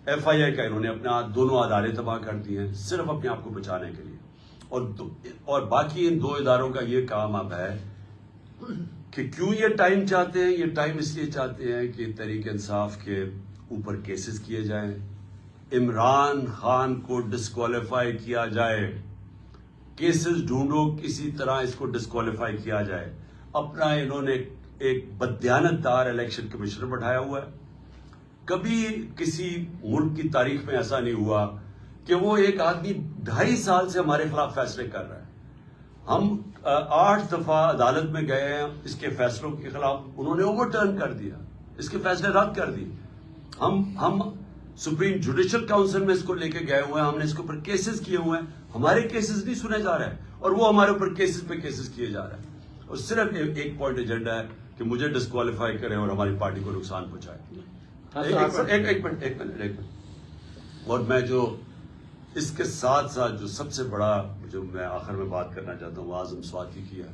ایف آئی آئی کا انہوں نے اپنے دونوں ادارے تباہ کر دیے ہیں صرف اپنے آپ کو بچانے کے لیے. اور باقی ان 2 اداروں کا یہ کام اب ہے کہ کیوں یہ ٹائم چاہتے ہیں. یہ ٹائم اس لیے چاہتے ہیں کہ تحریک انصاف کے اوپر کیسز کیے جائیں, عمران خان کو ڈسکوالیفائی کیا جائے, کیسز ڈھونڈو کسی طرح اس کو ڈسکوالیفائی کیا جائے. اپنا انہوں نے ایک بددیانت دار الیکشن کمشنر بٹھایا ہوا ہے. کبھی کسی ملک کی تاریخ میں ایسا نہیں ہوا کہ وہ ایک آدمی 2.5 سال سے ہمارے خلاف فیصلے کر رہا ہے. ہم 8 دفعہ عدالت میں گئے ہیں اس کے فیصلوں کے خلاف, انہوں نے اوور ٹرن کر دیا, اس کے فیصلے رد کر دی. ہم سپریم جوڈیشل کاؤنسل میں اس کو لے کے گئے ہوئے ہیں, ہم نے اس کے اوپر کیسز کیے ہوئے ہیں, ہمارے کیسز نہیں سنے جا رہے ہیں اور وہ ہمارے اوپر کیسز پہ کیسز کیے جا رہے ہیں. اور صرف ایک پوائنٹ ایجنڈا ہے کہ مجھے ڈسکوالیفائی کریں اور ہماری پارٹی کو نقصان پہنچائے. ایک منٹ. اور میں جو اس کے ساتھ ساتھ جو سب سے بڑا جو میں آخر میں بات کرنا چاہتا ہوں وہ اعظم سواتی کی ہے.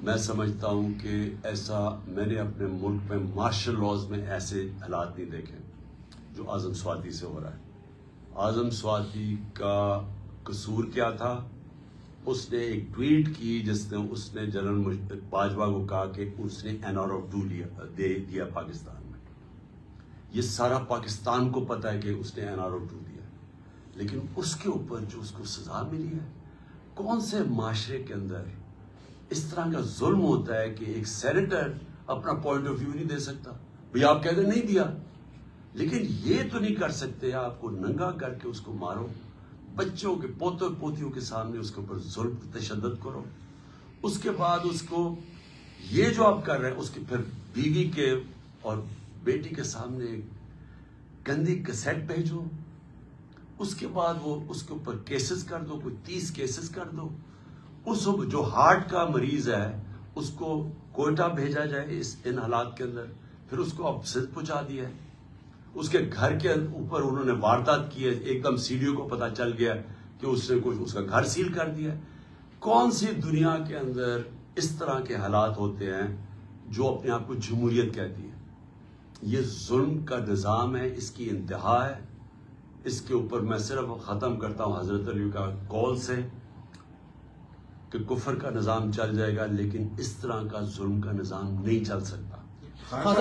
میں سمجھتا ہوں کہ ایسا میں نے اپنے ملک میں مارشل لاز میں ایسے حالات نہیں دیکھے جو اعظم سواتی سے ہو رہا ہے. اعظم سواتی کا قصور کیا تھا؟ اس نے ایک ٹویٹ کی جس نے اس نے جنرل باجوہ کو کہا کہ اس نے NR-2 دے دیا پاکستان میں. یہ سارا پاکستان کو پتا ہے کہ اس نے NR-2 دیا, لیکن اس کے اوپر جو اس کو سزا ملی ہے, کون سے معاشرے کے اندر اس طرح کا ظلم ہوتا ہے کہ ایک سینیٹر اپنا پوائنٹ آف ویو نہیں دے سکتا؟ بھئی آپ کہہ دیں نہیں دیا, لیکن یہ تو نہیں کر سکتے آپ کو ننگا کر کے اس کو مارو, بچوں کے پوتوں پوتیوں کے سامنے اس کے اوپر ظلم تشدد کرو, اس کے بعد اس کو یہ جو آپ کر رہے ہیں اس کے پھر بیوی کے اور بیٹی کے سامنے گندی کیسٹ بھیجو, اس کے بعد وہ اس کے اوپر کیسز کر دو, کوئی 30 کیسز کر دو. اس جو ہارٹ کا مریض ہے اس کو کوئٹہ بھیجا جائے ان حالات کے اندر, پھر اس کو اب صرف پہنچا دیا ہے. اس کے گھر کے اوپر انہوں نے واردات کی ہے, ایک دم CDO کو پتا چل گیا کہ اس نے کچھ اس کا گھر سیل کر دیا. کون سی دنیا کے اندر اس طرح کے حالات ہوتے ہیں جو اپنے آپ کو جمہوریت کہتی ہے؟ یہ ظلم کا نظام ہے, اس کی انتہا ہے. اس کے اوپر میں صرف ختم کرتا ہوں حضرت علی کا قول سے کہ کفر کا نظام چل جائے گا لیکن اس طرح کا ظلم کا نظام نہیں چل سکتا. خان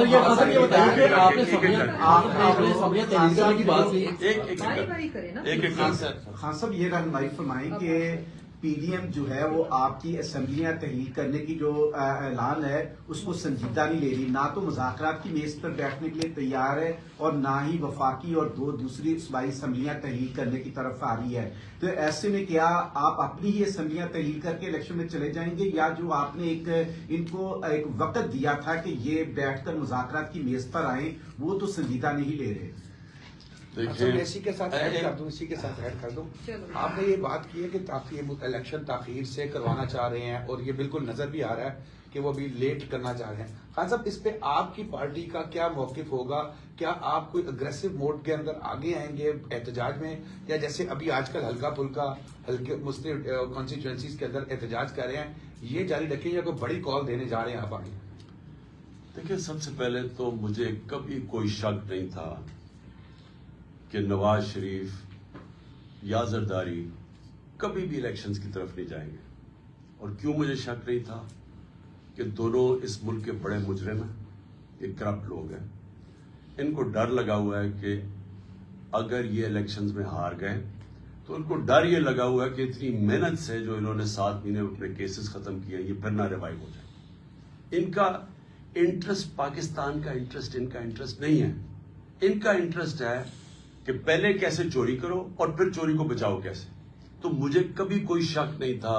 صاحب یہ رہنمائی فرمائیں کہ پی ڈی ایم جو ہے وہ آپ کی اسمبلیاں تحلیل کرنے کی جو اعلان ہے اس کو سنجیدہ نہیں لے رہی, نہ تو مذاکرات کی میز پر بیٹھنے کے لیے تیار ہے اور نہ ہی وفاقی اور 2 دوسری صوبائی اسمبلیاں تحلیل کرنے کی طرف آ رہی ہے. تو ایسے میں کیا آپ اپنی ہی اسمبلیاں تحلیل کر کے الیکشن میں چلے جائیں گے, یا جو آپ نے ان کو ایک وقت دیا تھا کہ یہ بیٹھ کر مذاکرات کی میز پر آئیں وہ تو سنجیدہ نہیں لے رہے؟ اسی کے ساتھ ایڈ کر دوں. آپ نے یہ بات کی ہے کہ الیکشن تاخیر سے کروانا چاہ رہے ہیں اور یہ بالکل نظر بھی آ رہا ہے کہ وہ بھی لیٹ کرنا چاہ رہے ہیں. خان صاحب اس پہ آپ کی پارٹی کا کیا موقف ہوگا؟ کیا آپ کوئی اگریسو موڈ کے اندر آگے آئیں گے احتجاج میں, یا جیسے ابھی آج کل ہلکا پھلکا ہلکے مسلم کانسٹیچوئنسیز کے اندر احتجاج کر رہے ہیں, یہ جاری رکھیں یا کوئی بڑی کال دینے جا رہے ہیں آپ آگے؟ دیکھیں, سب سے پہلے تو مجھے کبھی کوئی شک نہیں تھا کہ نواز شریف یا زرداری کبھی بھی الیکشنز کی طرف نہیں جائیں گے. اور کیوں مجھے شک نہیں تھا؟ کہ دونوں اس ملک کے بڑے مجرم ہیں, یہ کرپٹ لوگ ہیں. ان کو ڈر لگا ہوا ہے کہ اگر یہ الیکشنز میں ہار گئے تو ان کو ڈر یہ لگا ہوا ہے کہ اتنی محنت سے جو انہوں نے 7 مہینے اپنے کیسز ختم کیے یہ پھر نہ ریوائیو ہو جائے. ان کا انٹرسٹ پاکستان کا انٹرسٹ ان کا انٹرسٹ نہیں ہے. ان کا انٹرسٹ ہے کہ پہلے کیسے چوری کرو اور پھر چوری کو بچاؤ کیسے. تو مجھے کبھی کوئی شک نہیں تھا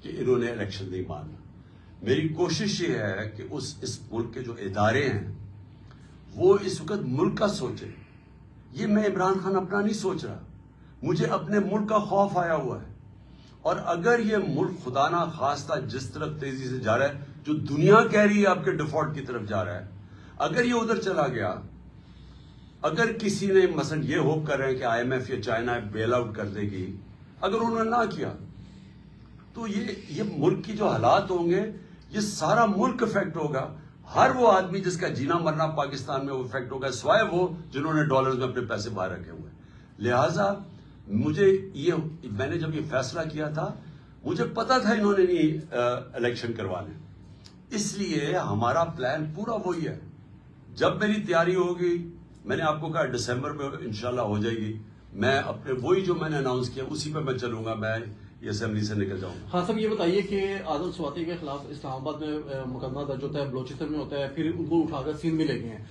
کہ انہوں نے الیکشن نہیں ماننا. میری کوشش یہ ہے کہ اس ملک کے جو ادارے ہیں وہ اس وقت ملک کا سوچیں. یہ میں عمران خان اپنا نہیں سوچ رہا, مجھے اپنے ملک کا خوف آیا ہوا ہے. اور اگر یہ ملک خدا نہ خواستہ جس طرف تیزی سے جا رہا ہے, جو دنیا کہہ رہی ہے آپ کے ڈیفالٹ کی طرف جا رہا ہے, اگر یہ ادھر چلا گیا, اگر کسی نے مثلا یہ ہوپ کر رہے ہیں کہ آئی ایم ایف یا چائنا بیل آؤٹ کر دے گی, اگر انہوں نے نہ کیا تو یہ ملک کی جو حالات ہوں گے یہ سارا ملک افیکٹ ہوگا. ہر وہ آدمی جس کا جینا مرنا پاکستان میں وہ افیکٹ ہوگا, سوائے وہ جنہوں نے ڈالرز میں اپنے پیسے باہر رکھے ہوئے. لہٰذا میں نے جب یہ فیصلہ کیا تھا مجھے پتا تھا انہوں نے نہیں الیکشن کروانے, اس لیے ہمارا پلان پورا وہی ہے. جب میری تیاری ہوگی, میں نے آپ کو کہا دسمبر میں انشاءاللہ ہو جائے گی, میں اپنے وہی جو میں نے اناؤنس کیا اسی پہ میں چلوں گا, میں یہ اسمبلی سے نکل جاؤں گا. ہاں صاحب, یہ بتائیے کہ عادل سواتی کے خلاف اسلام آباد میں مقدمہ درج ہوتا ہے, بلوچستان میں ہوتا ہے, پھر ان کو اٹھا کر سندھ میں لے گئے ہیں.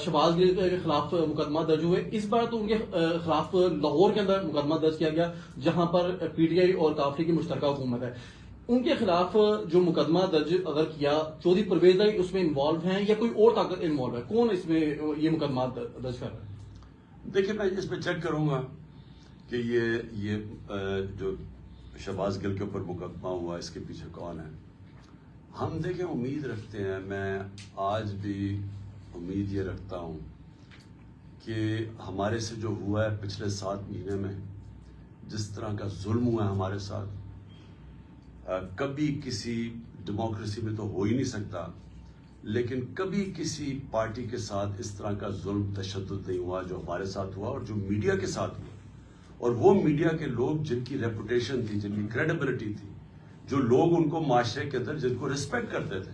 شہباز گل کے خلاف مقدمہ درج ہوئے, اس بار تو ان کے خلاف لاہور کے اندر مقدمہ درج کیا گیا جہاں پر پی ٹی آئی اور کافری کی مشترکہ حکومت ہے. ان کے خلاف جو مقدمہ درج اگر کیا, چودھری پرویز بھائی اس میں انوالو ہیں یا کوئی اور طاقت انوالو ہے, کون اس میں یہ مقدمہ درج کر رہا ہے؟ دیکھیں میں اس پہ چیک کروں گا کہ یہ جو شہباز گل کے اوپر مقدمہ ہوا اس کے پیچھے کون ہے. ہم دیکھیں امید رکھتے ہیں, میں آج بھی امید یہ رکھتا ہوں کہ ہمارے سے جو ہوا ہے پچھلے 7 مہینے میں, جس طرح کا ظلم ہوا ہے ہمارے ساتھ, کبھی کسی ڈیموکریسی میں تو ہو ہی نہیں سکتا, لیکن کبھی کسی پارٹی کے ساتھ اس طرح کا ظلم تشدد نہیں ہوا جو ہمارے ساتھ ہوا اور جو میڈیا کے ساتھ ہوا. اور وہ میڈیا کے لوگ جن کی ریپوٹیشن تھی, جن کی کریڈیبلٹی تھی, جو لوگ ان کو معاشرے کے اندر جن کو ریسپیکٹ کرتے تھے,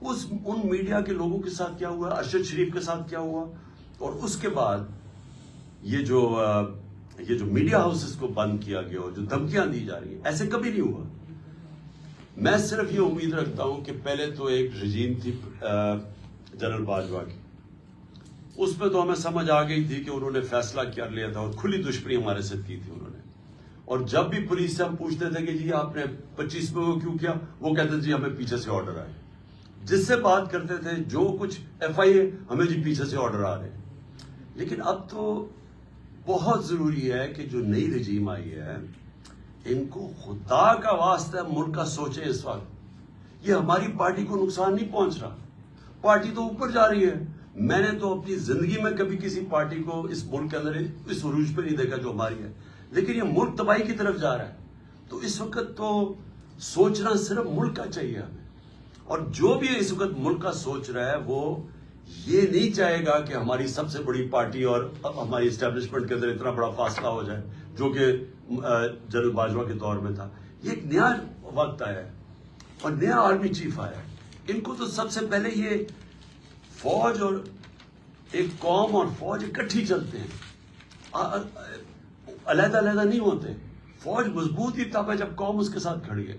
ان میڈیا کے لوگوں کے ساتھ کیا ہوا, ارشد شریف کے ساتھ کیا ہوا. اور اس کے بعد یہ جو میڈیا ہاؤسز کو بند کیا گیا اور جو دھمکیاں دی جا رہی ہیں, ایسے کبھی نہیں ہوا. میں صرف یہ امید رکھتا ہوں کہ پہلے تو ایک رجیم تھی جنرل باجوہ کی, اس پہ تو ہمیں سمجھ آ گئی تھی کہ انہوں نے فیصلہ کر لیا تھا اور کھلی دشمنی ہمارے ساتھ کی تھی انہوں نے. اور جب بھی پولیس سے ہم پوچھتے تھے کہ جی آپ نے 25 میں وہ کیوں کیا, وہ کہتے تھے جی ہمیں پیچھے سے آرڈر آئے. جس سے بات کرتے تھے جو کچھ ایف آئی اے, ہمیں جی پیچھے سے آرڈر آ رہے ہیں. لیکن اب تو بہت ضروری ہے کہ جو نئی رجیم آئی ہے ان کو خدا کا واسطہ ملک کا سوچیں. اس وقت یہ ہماری پارٹی کو نقصان نہیں پہنچ رہا, پارٹی تو اوپر جا رہی ہے. میں نے تو اپنی زندگی میں کبھی کسی پارٹی کو اس ملک کے اندر اس عروج پہ نہیں دیکھا جو ہماری ہے, لیکن یہ ملک تباہی کی طرف جا رہا ہے. تو اس وقت تو سوچنا صرف ملک کا چاہیے ہمیں, اور جو بھی اس وقت ملک کا سوچ رہا ہے وہ یہ نہیں چاہے گا کہ ہماری سب سے بڑی پارٹی اور ہماری اسٹیبلشمنٹ کے اندر اتنا بڑا فاصلہ ہو جائے جو کہ جنرل باجوہ کے دور میں تھا. یہ ایک نیا وقت آیا ہے اور نیا آرمی چیف آیا ہے. ان کو تو سب سے پہلے یہ فوج اور ایک قوم اور فوج اکٹھی چلتے ہیں, علیحدہ علیحدہ نہیں ہوتے. فوج مضبوط ہی تب ہے جب قوم اس کے ساتھ کھڑی ہے.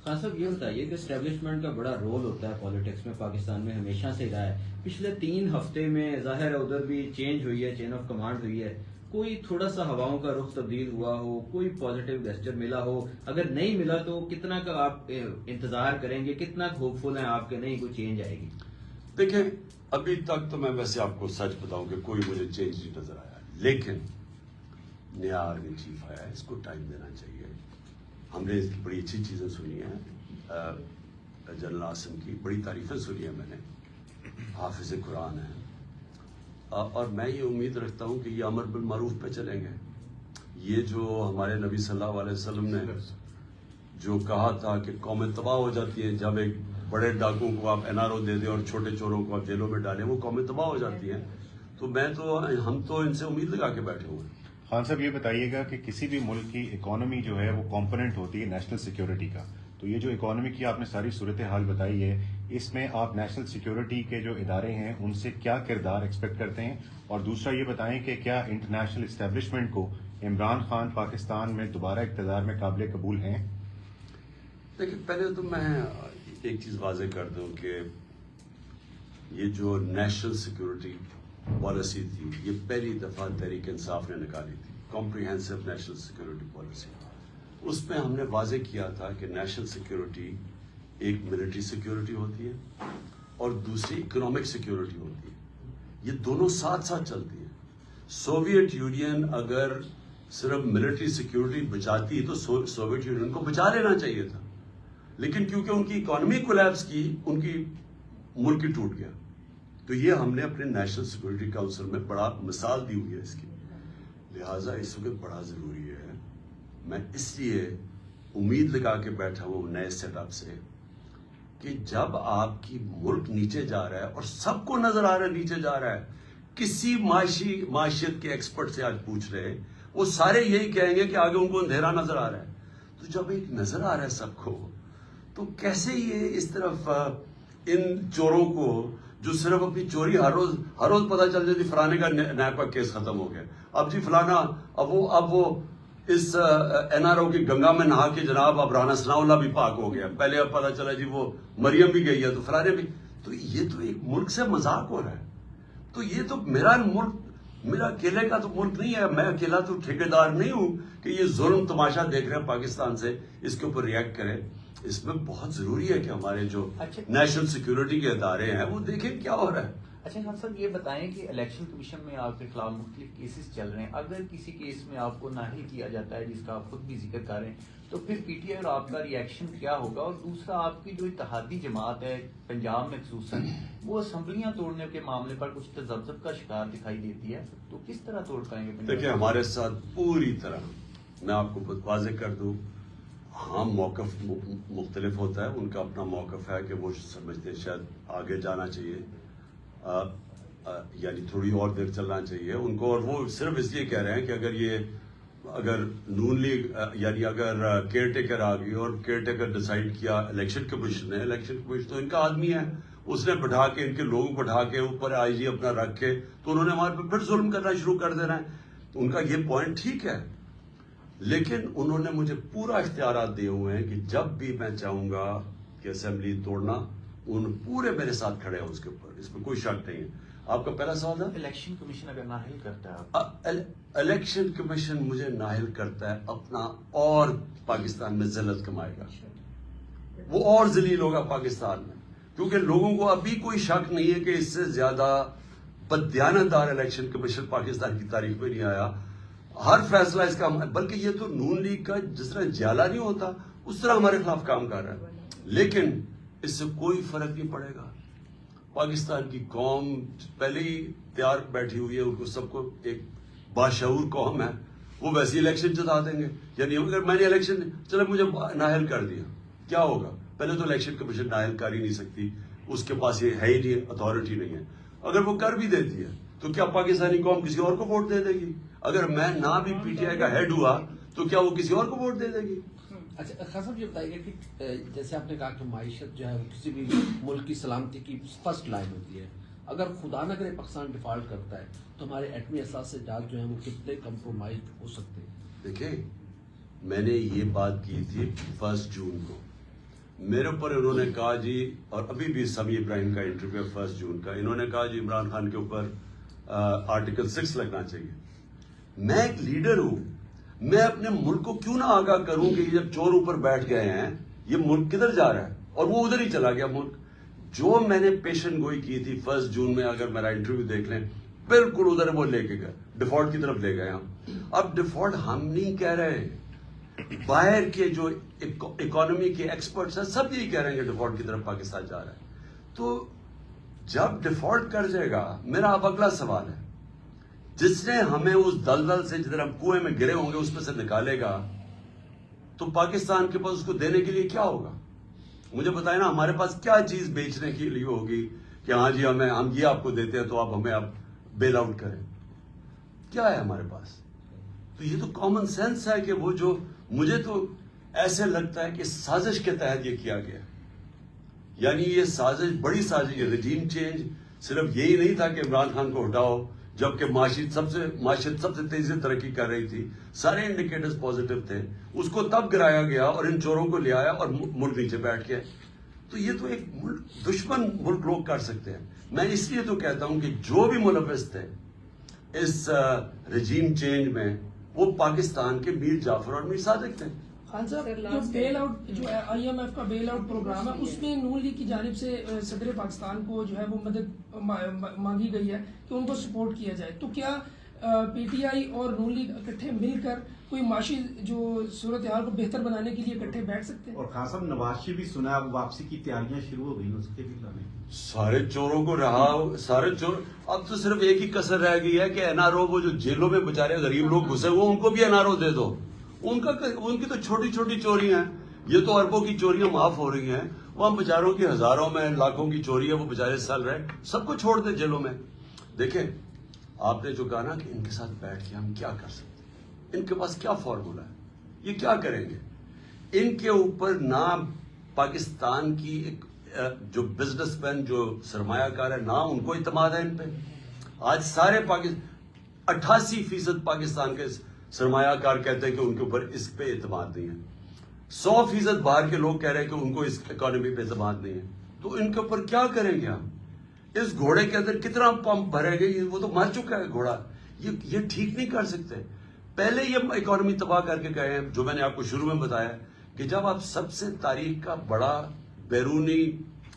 خان صاحب یہ بتائیے کہ اسٹیبلشمنٹ کا بڑا رول ہوتا ہے پالیٹکس میں, پاکستان میں ہمیشہ سے رہا ہے. پچھلے 3 ہفتے میں ظاہر ہے ادھر بھی چینج ہوئی ہے, چین آف کمانڈ ہوئی ہے, کوئی تھوڑا سا ہواؤں کا رخ تبدیل ہوا ہو, کوئی پازیٹیو گیسچر ملا ہو؟ اگر نہیں ملا تو کتنا کا آپ انتظار کریں گے, کتنا ہوپ فل ہیں آپ کے نہیں کوئی چینج آئے گی؟ دیکھیں ابھی تک تو میں ویسے آپ کو سچ بتاؤں کہ کوئی مجھے چینج نہیں نظر آیا, لیکن نیا آرمی چیف آیا ہے, اس کو ٹائم دینا چاہیے. ہم نے اس کی بڑی اچھی چیزیں سنی ہیں, جنرل عاصم کی بڑی تعریفیں سنی ہیں میں نے, حافظ قرآن ہے, اور میں یہ امید رکھتا ہوں کہ یہ امر بالمعروف پہ چلیں گے. یہ جو ہمارے نبی صلی اللہ علیہ وسلم نے جو کہا تھا کہ قومیں تباہ ہو جاتی ہیں جب ایک بڑے ڈاکوں کو آپ این آر او دے دیں اور چھوٹے چوروں کو آپ جیلوں میں ڈالیں, وہ قومیں تباہ ہو جاتی ہیں. تو ہم تو ان سے امید لگا کے بیٹھے ہوئے ہیں. خان صاحب یہ بتائیے گا کہ کسی بھی ملک کی اکانومی جو ہے وہ کمپوننٹ ہوتی ہے نیشنل سیکیورٹی کا, تو یہ جو اکانومی کی آپ نے ساری صورتحال بتائی ہے, اس میں آپ نیشنل سیکیورٹی کے جو ادارے ہیں ان سے کیا کردار ایکسپیکٹ کرتے ہیں؟ اور دوسرا یہ بتائیں کہ کیا انٹرنیشنل اسٹیبلشمنٹ کو عمران خان پاکستان میں دوبارہ اقتدار میں قابل قبول ہیں؟ دیکھیں پہلے تو میں ایک چیز واضح کر دوں کہ یہ جو نیشنل سیکورٹی پالیسی تھی یہ پہلی دفعہ تحریک انصاف نے نکالی تھی، کمپریہنسو نیشنل سیکورٹی پالیسی. اس میں ہم نے واضح کیا تھا کہ نیشنل سیکورٹی ایک ملٹری سیکورٹی ہوتی ہے اور دوسری اکنامک سیکورٹی ہوتی ہے. یہ دونوں ساتھ ساتھ چلتی ہیں. سوویت یونین اگر صرف ملٹری سیکورٹی بچاتی تو سوویت یونین کو بچا لینا چاہیے تھا، لیکن کیونکہ ان کی اکانومی کولیپس کی ان کی ملک ہی ٹوٹ گیا. تو یہ ہم نے اپنے نیشنل سیکورٹی کاؤنسل میں بڑا مثال دی ہوئی ہے اس کی. لہٰذا اس وقت بڑا ضروری ہے، میں اس لیے امید لگا کے بیٹھا ہوں نئے سیٹ اپ سے کہ جب آپ کی ملک نیچے جا رہا ہے اور سب کو نظر آ رہا ہے نیچے جا رہا ہے، کسی معیشت کے ایکسپرٹ سے آج پوچھ رہے وہ سارے یہی کہیں گے کہ آگے ان کو اندھیرا نظر آ رہا ہے. تو جب ایک نظر آ رہا ہے سب کو تو کیسے یہ اس طرف ان چوروں کو جو صرف اپنی چوری ہر روز پتہ چل جاتی فلانے کا نیب کا کیس ختم ہو گیا، اب جی فلانا اب وہ اس این آر او کی گنگا میں نہا کے جناب اب رانا ثناء اللہ بھی پاک ہو گیا، پہلے اب پتہ چلا جی وہ مریم بھی گئی ہے تو فلانے بھی. تو یہ تو ایک ملک سے مذاق ہو رہا ہے. تو یہ تو میرا ملک، میرا اکیلے کا تو ملک نہیں ہے، میں اکیلا تو ٹھیکیدار نہیں ہوں کہ یہ ظلم تماشا دیکھ رہے ہیں پاکستان سے اس کے اوپر ریئیکٹ کریں. اس میں بہت ضروری ہے کہ ہمارے جو نیشنل سیکورٹی کے ادارے ہیں وہ دیکھیں کیا ہو رہا ہے. اچھا خان صاحب یہ بتائیں کہ الیکشن کمیشن میں آپ کے خلاف مختلف کیسز چل رہے ہیں، اگر کسی کیس میں آپ کو نااہل کیا جاتا ہے جس کا آپ خود بھی ذکر کر رہے ہیں تو پھر پی ٹی آئی اور آپ کا ریئیکشن کیا ہوگا؟ اور دوسرا آپ کی جو اتحادی جماعت ہے پنجاب میں خصوصاً وہ اسمبلیاں توڑنے کے معاملے پر کچھ تذبذب کا شکار دکھائی دیتی ہے، تو کس طرح توڑ پائیں گے؟ دیکھیں ہمارے ساتھ پوری طرح، میں آپ کو واضح کر دوں، ہاں موقف مختلف ہوتا ہے، ان کا اپنا موقف ہے کہ وہ سمجھتے ہیں شاید آگے جانا چاہیے، یعنی تھوڑی اور دیر چلنا چاہیے ان کو، اور وہ صرف اس لیے کہہ رہے ہیں کہ اگر نون لیگ یعنی اگر کیئر ٹیکر آ گئی اور کیئر ٹیکر ڈیسائیڈ کیا الیکشن کمیشن نے، الیکشن کمیشن تو ان کا آدمی ہے، اس نے بٹھا کے ان کے لوگوں کو بٹھا کے اوپر آئی جی اپنا رکھ کے تو انہوں نے ہمارے پہ پھر ظلم کرنا شروع کر دینا ہے. تو ان کا یہ پوائنٹ ٹھیک ہے، لیکن انہوں نے مجھے پورا اختیارات دیے ہوئے ہیں کہ جب بھی میں چاہوں گا کہ اسمبلی توڑنا ان پورے میرے ساتھ کھڑے ہیں اس کے اوپر، اس میں کوئی شک نہیں ہے. آپ کا پہلا سوال ہے الیکشن کمیشن اگر نااہل کرتا ہے، الیکشن کمیشن مجھے نااہل کرتا ہے اپنا اور پاکستان میں ذلت کمائے گا، وہ اور ذلیل ہوگا پاکستان میں، کیونکہ لوگوں کو ابھی کوئی شک نہیں ہے کہ اس سے زیادہ بددیانتدار الیکشن کمیشن پاکستان کی تاریخ میں نہیں آیا. ہر فیصلہ اس کا، بلکہ یہ تو نون لیگ کا جس طرح جیالہ نہیں ہوتا اس طرح ہمارے خلاف کام کر رہا ہے، لیکن اس سے کوئی فرق نہیں پڑے گا. پاکستان کی قوم پہلے ہی تیار بیٹھی ہوئی ہے، ان کو سب کو ایک باشعور قوم ہے، وہ ویسے الیکشن جتا دیں گے. یعنی اگر میں نے الیکشن چلے مجھے نااہل کر دیا کیا ہوگا؟ پہلے تو الیکشن کمیشن نااہل کر ہی نہیں سکتی، اس کے پاس یہ ہے ہی نہیں، اتھارٹی نہیں ہے. اگر وہ کر بھی دیتی ہے تو کیا پاکستانی قوم کسی اور کو ووٹ دے دے گی؟ اگر میں نہ بھی پی ٹی آئی کا ہیڈ ہوا تو کیا وہ کسی اور کو ووٹ دے دے گی؟ اچھا خان صاحب یہ بتائیے کہ جیسے آپ نے کہا کہ معیشت جو ہے وہ کسی بھی ملک کی سلامتی کی فرسٹ لائن ہوتی ہے، اگر خدا نہ کرے پاکستان ڈیفالٹ کرتا ہے تو ہمارے ایٹمی اثاثے جات جو ہیں وہ کتنے کمپرومائز ہو سکتے ہیں؟ دیکھیں میں نے یہ بات کی تھی 1 جون کو، میرے اوپر انہوں نے کہا جی، اور ابھی بھی سمیع ابراہیم کا انٹرویو 1 جون کا، انہوں نے کہا جی عمران خان کے اوپر آرٹیکل 6 لگنا چاہیے. میں ایک لیڈر ہوں، میں اپنے ملک کو کیوں نہ آگاہ کروں کہ یہ جب چور اوپر بیٹھ گئے ہیں یہ ملک کدھر جا رہا ہے، اور وہ ادھر ہی چلا گیا ملک. جو میں نے پیشن گوئی کی تھی 1 جون میں، اگر میرا انٹرویو دیکھ لیں بالکل ادھر وہ لے کے گئے، ڈیفالٹ کی طرف لے گئے ہم. اب ڈیفالٹ ہم نہیں کہہ رہے، باہر کے جو اکانومی کے ایکسپرٹس ہیں سب یہی کہہ رہے ہیں کہ ڈیفالٹ کی طرف پاکستان جا رہا ہے. تو جب ڈیفالٹ کر جائے گا، میرا اب اگلا سوال ہے، جس نے ہمیں اس دلدل سے جدھر ہم کنویں میں گرے ہوں گے اس میں سے نکالے گا تو پاکستان کے پاس اس کو دینے کے لیے کیا ہوگا؟ مجھے بتائیں نا، ہمارے پاس کیا چیز بیچنے کے لیے ہوگی کہ ہاں جی ہم یہ آپ کو دیتے ہیں تو آپ ہمیں اب بیل آؤٹ کریں؟ کیا ہے ہمارے پاس؟ تو یہ تو کامن سینس ہے کہ وہ جو مجھے تو ایسے لگتا ہے کہ سازش کے تحت یہ کیا گیا، یعنی یہ سازش بڑی سازش، یہ رجیم چینج صرف یہی نہیں تھا کہ عمران خان کو ہٹاؤ جبکہ معاشیت سب سے تیزی سے ترقی کر رہی تھی، سارے انڈیکیٹرز پازیٹیو تھے، اس کو تب گرایا گیا اور ان چوروں کو لے آیا اور ملک نیچے بیٹھ گیا. تو یہ تو ایک دشمن ملک لوگ کر سکتے ہیں. میں اس لیے تو کہتا ہوں کہ جو بھی ملوث تھے اس رجیم چینج میں وہ پاکستان کے میر جعفر اور میر صادق تھے. خان صاحب جو بیل آؤٹ جو آئی ایم ایف کا بیل آؤٹ پروگرام ہے اس میں نون لیگ کی جانب سے صدر پاکستان کو جو ہے وہ مدد مانگی گئی ہے کہ ان کو سپورٹ کیا جائے. تو کیا پی ٹی آئی اور نون لیگ اکٹھے مل کر کوئی معاشی جو صورتحال کو بہتر بنانے کے لیے اکٹھے بیٹھ سکتے ہیں؟ اور خان صاحب نواز شریف بھی سنا ہے واپسی کی تیاریاں شروع ہو گئی، اس کے بھی لانے سارے چوروں کو رہا، سارے چور. اب تو صرف ایک ہی کسر رہ گئی ہے کہ این آر او وہ جو جیلوں میں بیچارے غریب لوگ گھسے ہوئے ان کو بھی این آر او دے دو. ان کی تو چھوٹی چھوٹی چوریاں ہیں، یہ تو اربوں کی چوریاں معاف ہو رہی ہیں، وہاں بیچاروں کی ہزاروں میں لاکھوں کی چوری ہے، وہ بیچارے سل رہے. سب کو چھوڑ دے جیلوں میں. دیکھیں آپ نے جو کہا نا کہ ان کے ساتھ بیٹھ کے ہم کیا کر سکتے ہیں، ان کے پاس کیا فارمولا ہے، یہ کیا کریں گے. ان کے اوپر نہ پاکستان کی ایک جو بزنس مین جو سرمایہ کار ہے نہ ان کو اعتماد ہے ان پہ. آج سارے 88% پاکستان کے سرمایہ کار کہتے ہیں کہ ان کے اوپر اس پہ اعتماد نہیں ہے. 100% باہر کے لوگ کہہ رہے ہیں کہ ان کو اس اکانومی پہ اعتماد نہیں ہے. تو ان کے اوپر کیا کریں گے ہم؟ اس گھوڑے کے اندر کتنا پمپ بھرے گے، وہ تو مر چکا ہے گھوڑا. یہ ٹھیک نہیں کر سکتے. پہلے یہ اکانومی تباہ کر کے گئے ہیں، جو میں نے آپ کو شروع میں بتایا کہ جب آپ سب سے تاریخ کا بڑا بیرونی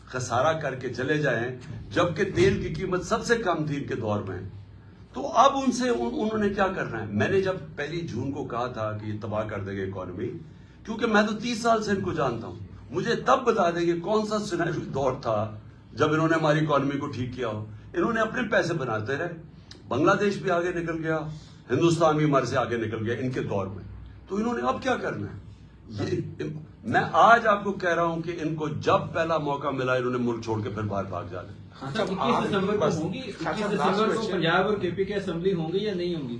خسارہ کر کے چلے جائیں، جبکہ تیل کی قیمت سب سے کم تھی ان کے دور میں، تو اب انہوں نے کیا کرنا ہے. میں نے جب 1 جون کو کہا تھا کہ یہ تباہ کر دے گا اکانومی، کیونکہ میں تو 30 سال سے ان کو جانتا ہوں، مجھے تب بتا دیں کہ کون سا سنہری دور تھا جب انہوں نے ہماری اکانومی کو ٹھیک کیا ہو. انہوں نے اپنے پیسے بناتے رہے، بنگلہ دیش بھی آگے نکل گیا، ہندوستان بھی ہمارے سے آگے نکل گیا ان کے دور میں. تو انہوں نے اب کیا کرنا ہے. میں آج آپ کو کہہ رہا ہوں کہ ان کو جب پہلا موقع ملا انہوں نے ملک چھوڑ کے پھر باہر بھاگ جانا. 21 دسمبر کو ہوں گی، 21 دسمبر کو پنجاب اور کے پی کے اسمبلی ہوں گی یا نہیں ہوں گی؟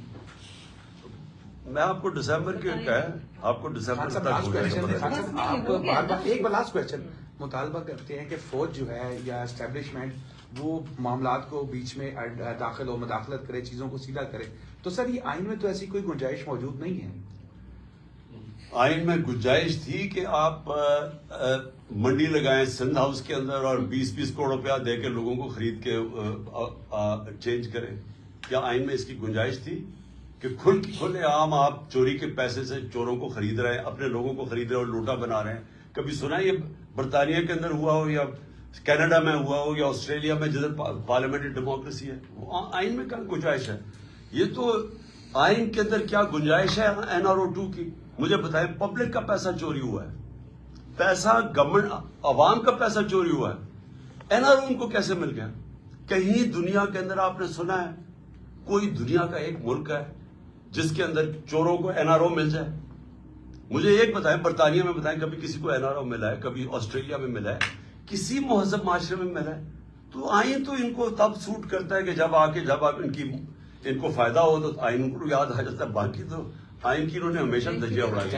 میں آپ کو دسمبر کے آپ کو دسمبر تک ایک لاسٹ کوشچن مطالبہ کرتے ہیں کہ فوج جو ہے یا اسٹیبلشمنٹ وہ معاملات کو بیچ میں داخل و مداخلت کرے، چیزوں کو سیدھا کرے. تو سر یہ آئین میں تو ایسی کوئی گنجائش موجود نہیں ہے. آئین میں گنجائش تھی کہ آپ منڈی لگائیں سندھ ہاؤس کے اندر اور 20 کروڑ روپیہ دے کے لوگوں کو خرید کے چینج کریں. کیا آئین میں اس کی گنجائش تھی کہ کھلے عام آپ چوری کے پیسے سے چوروں کو خرید رہے ہیں، اپنے لوگوں کو خرید رہے ہیں اور لوٹا بنا رہے ہیں؟ کبھی سنا یہ برطانیہ کے اندر ہوا ہو یا کینیڈا میں ہوا ہو یا آسٹریلیا میں جدھر پارلیمنٹری ڈیموکریسی ہے؟ وہ آئین میں کیا گنجائش ہے؟ یہ تو آئین کے اندر کیا گنجائش ہے NRO2 کی؟ مجھے بتائیں. پبلک کا پیسہ چوری ہوا ہے، پیسہ گورنمنٹ عوام کا پیسہ چوری ہوا ہے، NRO ان کو کیسے مل گیا؟ کہیں دنیا کے اندر آپ نے سنا ہے کوئی دنیا کا ایک ملک ہے جس کے اندر چوروں کو NRO مل جائے؟ مجھے ایک بتائیں، برطانیہ میں بتائیں کبھی کسی کو NRO ملا ہے؟ کبھی آسٹریلیا میں ملا ہے؟ کسی مہذب معاشرے میں ملا ہے؟ تو آئین تو ان کو تب سوٹ کرتا ہے کہ جب آپ ان کو فائدہ ہو تو آئین ان کو یاد آ جاتا ہے. باقی تو آئین کی انہوں نے ہمیشہ دھجیاں اڑائی.